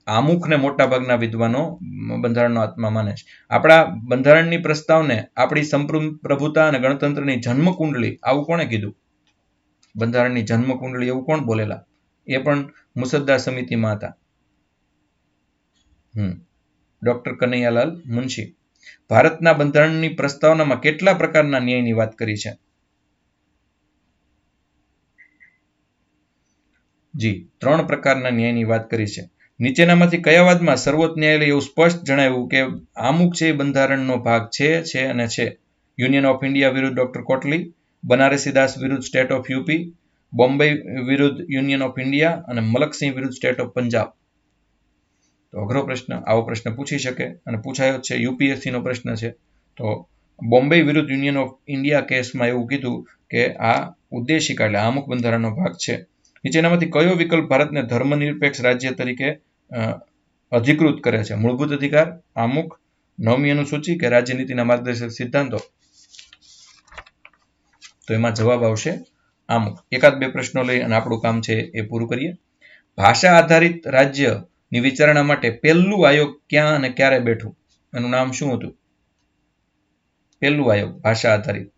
આમુખને મોટા ભાગના વિદ્વાનો બંધારણનો આત્મા માને છે. આપણા બંધારણની પ્રસ્તાવને આપણી સંપ્રભુતા અને ગણતંત્રની જન્મકુંડળી આવું કોણે કીધું? બંધારણની જન્મકુંડળી એવું કોણ બોલેલા? એ પણ મુસદ્દા સમિતિમાં હતા. ડોક્ટર કનૈયાલાલ મુનશી. ભારતના બંધારણની પ્રસ્તાવનામાં કેટલા પ્રકારના ન્યાયની વાત કરી છે? જી, 3 પ્રકારના ન્યાયની વાત કરી છે. નીચેનામાંથી કયા વાદમાં સર્વોચ્ચ ન્યાયાલય એવું સ્પષ્ટ જણાવ્યું કે આમુખ છે બંધારણનો ભાગ છે અને છે? યુનિયન ઓફ ઇન્ડિયા વિરુદ્ધ ડોક્ટર કોટલી, બનારસી દાસ વિરુદ્ધ સ્ટેટ ઓફ યુપી, બોમ્બે વિરુદ્ધ યુનિયન ઓફ ઇન્ડિયા અને મલકસિંહ વિરુદ્ધ સ્ટેટ ઓફ પંજાબ. તો અઘરો પ્રશ્ન, આવો પ્રશ્ન પૂછી શકે અને પૂછાયો છે, યુપીએસસી નો પ્રશ્ન છે. તો બોમ્બે વિરુદ્ધ યુનિયન ઓફ ઇન્ડિયા કેસમાં એવું કીધું કે આ ઉદ્દેશિકા એટલે આમુખ બંધારણનો ભાગ છે. નીચેનામાંથી કયો વિકલ્પ ભારતને ધર્મનિરપેક્ષ રાજ્ય તરીકે અધિકૃત કરે છે? મૂળભૂત અધિકાર, આમુખ, 9મી અનુસૂચિ કે રાજનીતિના માર્ગદર્શક સિદ્ધાંતો? તો એમાં જવાબ આવશે આમુખ. એકાદ બે પ્રશ્નો લઈ અને આપણું કામ છે એ પૂરું કરીએ. ભાષા આધારિત રાજ્યની વિચારણા માટે પહેલું આયોગ ક્યાં અને ક્યારે બેઠું? એનું નામ શું હતું? પહેલું આયોગ ભાષા આધારિત.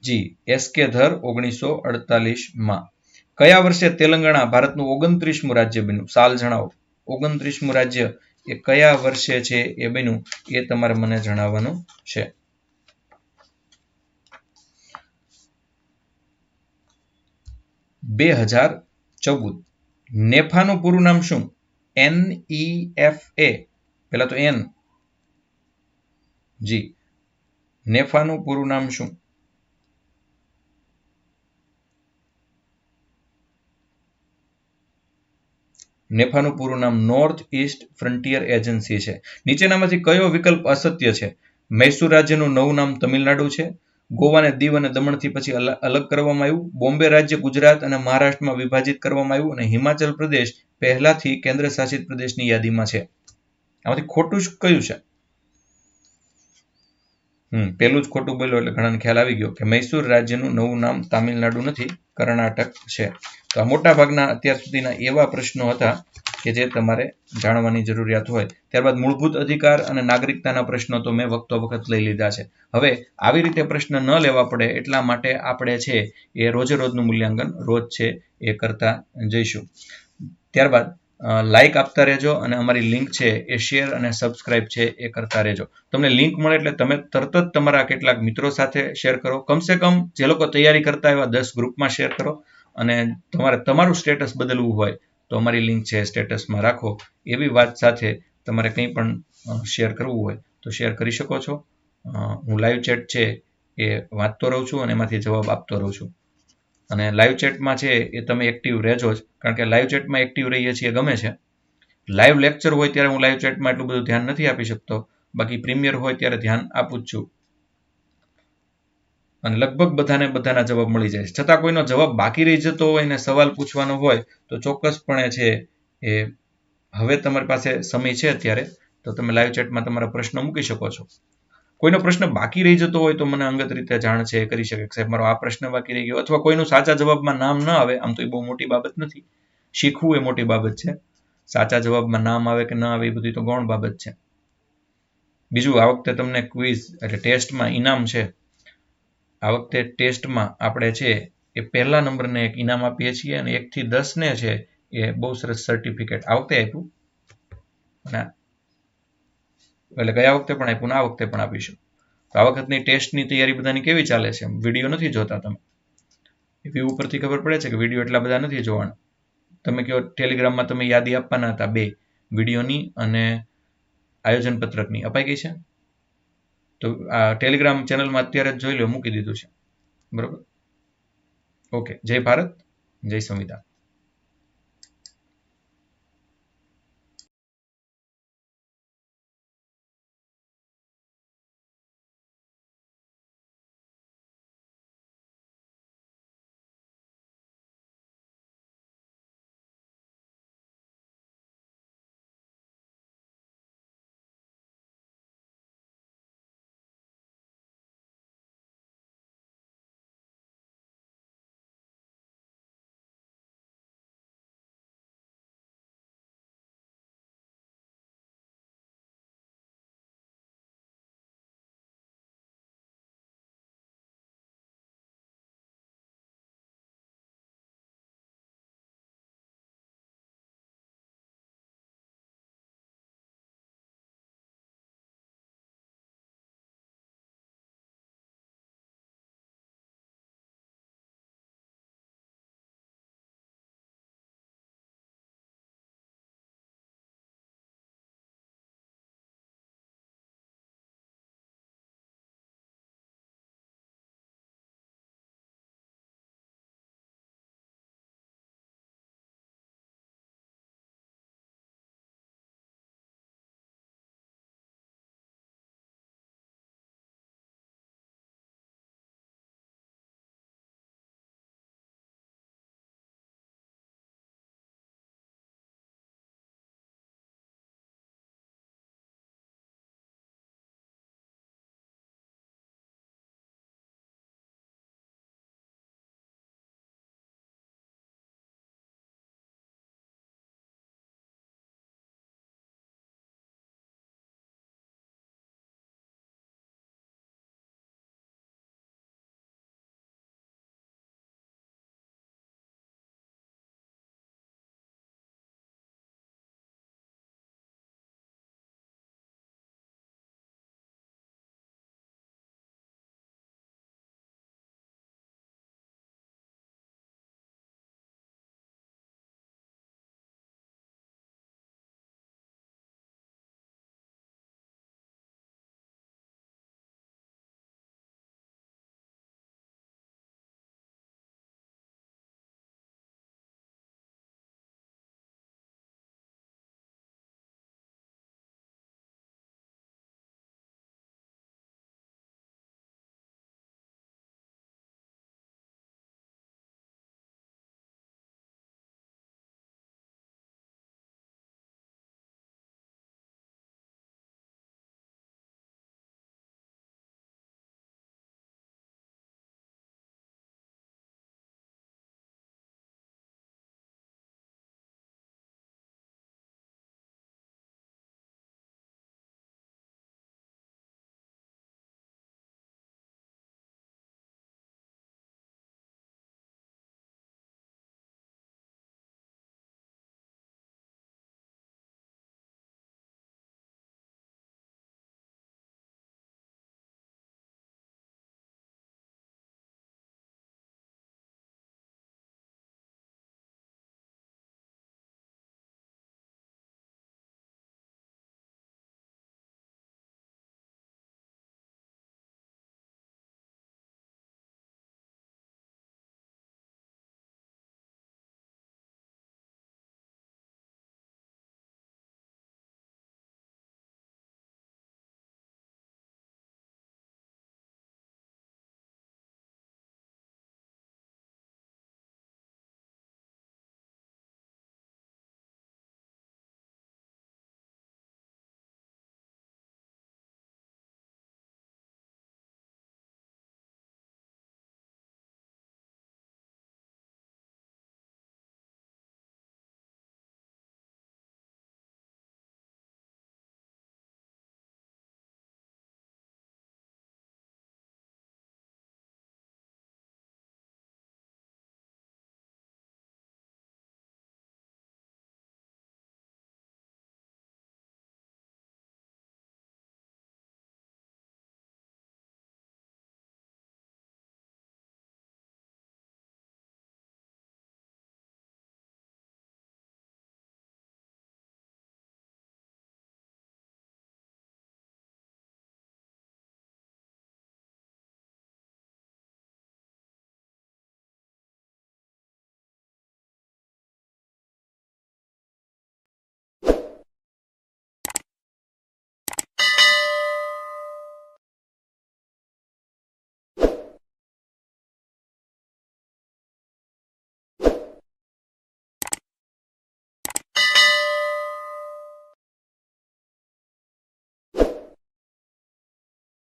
જી, એસ.કે. ધર 1948માં. કયા વર્ષે તેલંગાણા ભારતનું 29મું રાજ્ય બન્યું? સાલ જણાવો. 29મું રાજ્ય એ કયા વર્ષે છે એ બન્યું એ તમારે મને જણાવવાનું છે. $2014. નેફાનું પૂરું નામ શું? NEFA. પેલા તો N. જી, નેફાનું પૂરું નામ શું? નેફાનું પૂરું નામ નોર્થ ઈસ્ટ ફ્રન્ટિયર એજન્સી છે. નીચેનામાંથી કયો વિકલ્પ અસત્ય છે? મૈસૂર રાજ્યનું નવું નામ તમિલનાડુ છે. ગોવાને દીવ અને દમણથી પછી અલગ કરવામાં આવ્યું. બોમ્બે રાજ્ય ગુજરાત અને મહારાષ્ટ્રમાં વિભાજિત કરવામાં આવ્યું અને હિમાચલ પ્રદેશ પહેલાથી કેન્દ્ર શાસિત પ્રદેશની યાદીમાં છે. આમાંથી ખોટું કયું છે? પેલું જ ખોટું બોલ્યો એટલે ઘણાને ખ્યાલ આવી ગયો કે મૈસૂર રાજ્યનું નવું નામ તામિલનાડુ નથી, કર્ણાટક છે. તો આ મોટા ભાગના અત્યાર સુધીના એવા પ્રશ્નો હતા કે જે તમારે જાણવાની જરૂરિયાત હોય. ત્યારબાદ મૂળભૂત અધિકાર અને નાગરિકતાના પ્રશ્નો તો મેં વખતો વખત લઈ લીધા છે. હવે આવી રીતે પ્રશ્ન ન લેવા પડે એટલા માટે આપણે છે એ રોજે રોજનું મૂલ્યાંકન રોજ છે એ કરતા જઈશું. ત્યારબાદ લાઇક આપતા રહેજો અને અમારી લિંક છે એ શેર અને સબસ્ક્રાઇબ છે એ કરતા રહેજો. તમને લિંક મળે એટલે તમે તરત જ તમારા કેટલાક મિત્રો સાથે શેર કરો. કમસે કમ જે લોકો તૈયારી કરતા એવા 10 ગ્રુપમાં શેર કરો. અને તમારું સ્ટેટસ બદલવું હોય તો અમારી લિંક છે સ્ટેટસમાં રાખો. એવી વાત સાથે તમારે કંઈ પણ શેર કરવું હોય તો શેર કરી શકો છો. હું લાઈવ ચેટ છે એ વાંચતો રહું છું અને એમાંથી જવાબ આપતો રહું છું. અને લાઈવ ચેટમાં છે એ તમે એક્ટિવ રહેજો જ, કારણ કે લાઈવ ચેટમાં એક્ટિવ રહીએ છીએ ગમે છે. લાઈવ લેક્ચર હોય ત્યારે હું લાઈવ ચેટમાં એટલું બધું ધ્યાન નથી આપી શકતો. બાકી પ્રીમિયર હોય ત્યારે ધ્યાન આપું જ છું. અને લગભગ બધાના જવાબ મળી જાય છે. છતાં કોઈનો જવાબ બાકી રહી જતો હોય ને સવાલ પૂછવાનો હોય તો ચોક્કસપણે છે એ હવે તમારી પાસે સમય છે અત્યારે તો તમે લાઈવ ચેટમાં તમારા પ્રશ્નો મૂકી શકો છો. કોઈનો પ્રશ્ન બાકી રહી જતો હોય તો મને અંગત રીતે જાણ છે કરી શકે કે સાહેબ મારો આ પ્રશ્ન બાકી રહી ગયો, અથવા કોઈનું સાચા જવાબમાં નામ ન આવે. આમ તો એ બહુ મોટી બાબત નથી, શીખવું એ મોટી બાબત છે. સાચા જવાબમાં નામ આવે કે ન આવે એ બધી તો ગૌણ બાબત છે. બીજું, આ વખતે તમને ક્વિઝ એટલે ટેસ્ટમાં ઇનામ છે. આ વખતે ટેસ્ટમાં આપણે છે એ પહેલા નંબરને એક ઇનામ આપીએ છીએ અને 1 થી 10 ને છે એ બહુ સરસ સર્ટિફિકેટ આ વખતે આપ્યું અને એટલે ગયા વખતે પણ આપ્યું ને આ વખતે પણ આપીશું. તો આ વખતની ટેસ્ટની તૈયારી બધાની કેવી ચાલે છે? વિડીયો નથી જોતા તમે? વ્યૂ ઉપરથી ખબર પડે છે કે વિડીયો એટલા બધા નથી જોવાના. તમે કહો ટેલિગ્રામમાં તમે યાદી આપવાના હતા 2 વિડીયોની અને આયોજન પત્રકની, અપાઈ ગઈ છે? તો આ ટેલિગ્રામ ચેનલમાં અત્યારે જ જોઈ લો, મૂકી દીધું છે. બરોબર? ઓકે. જય ભારત, જય સંવિધાન.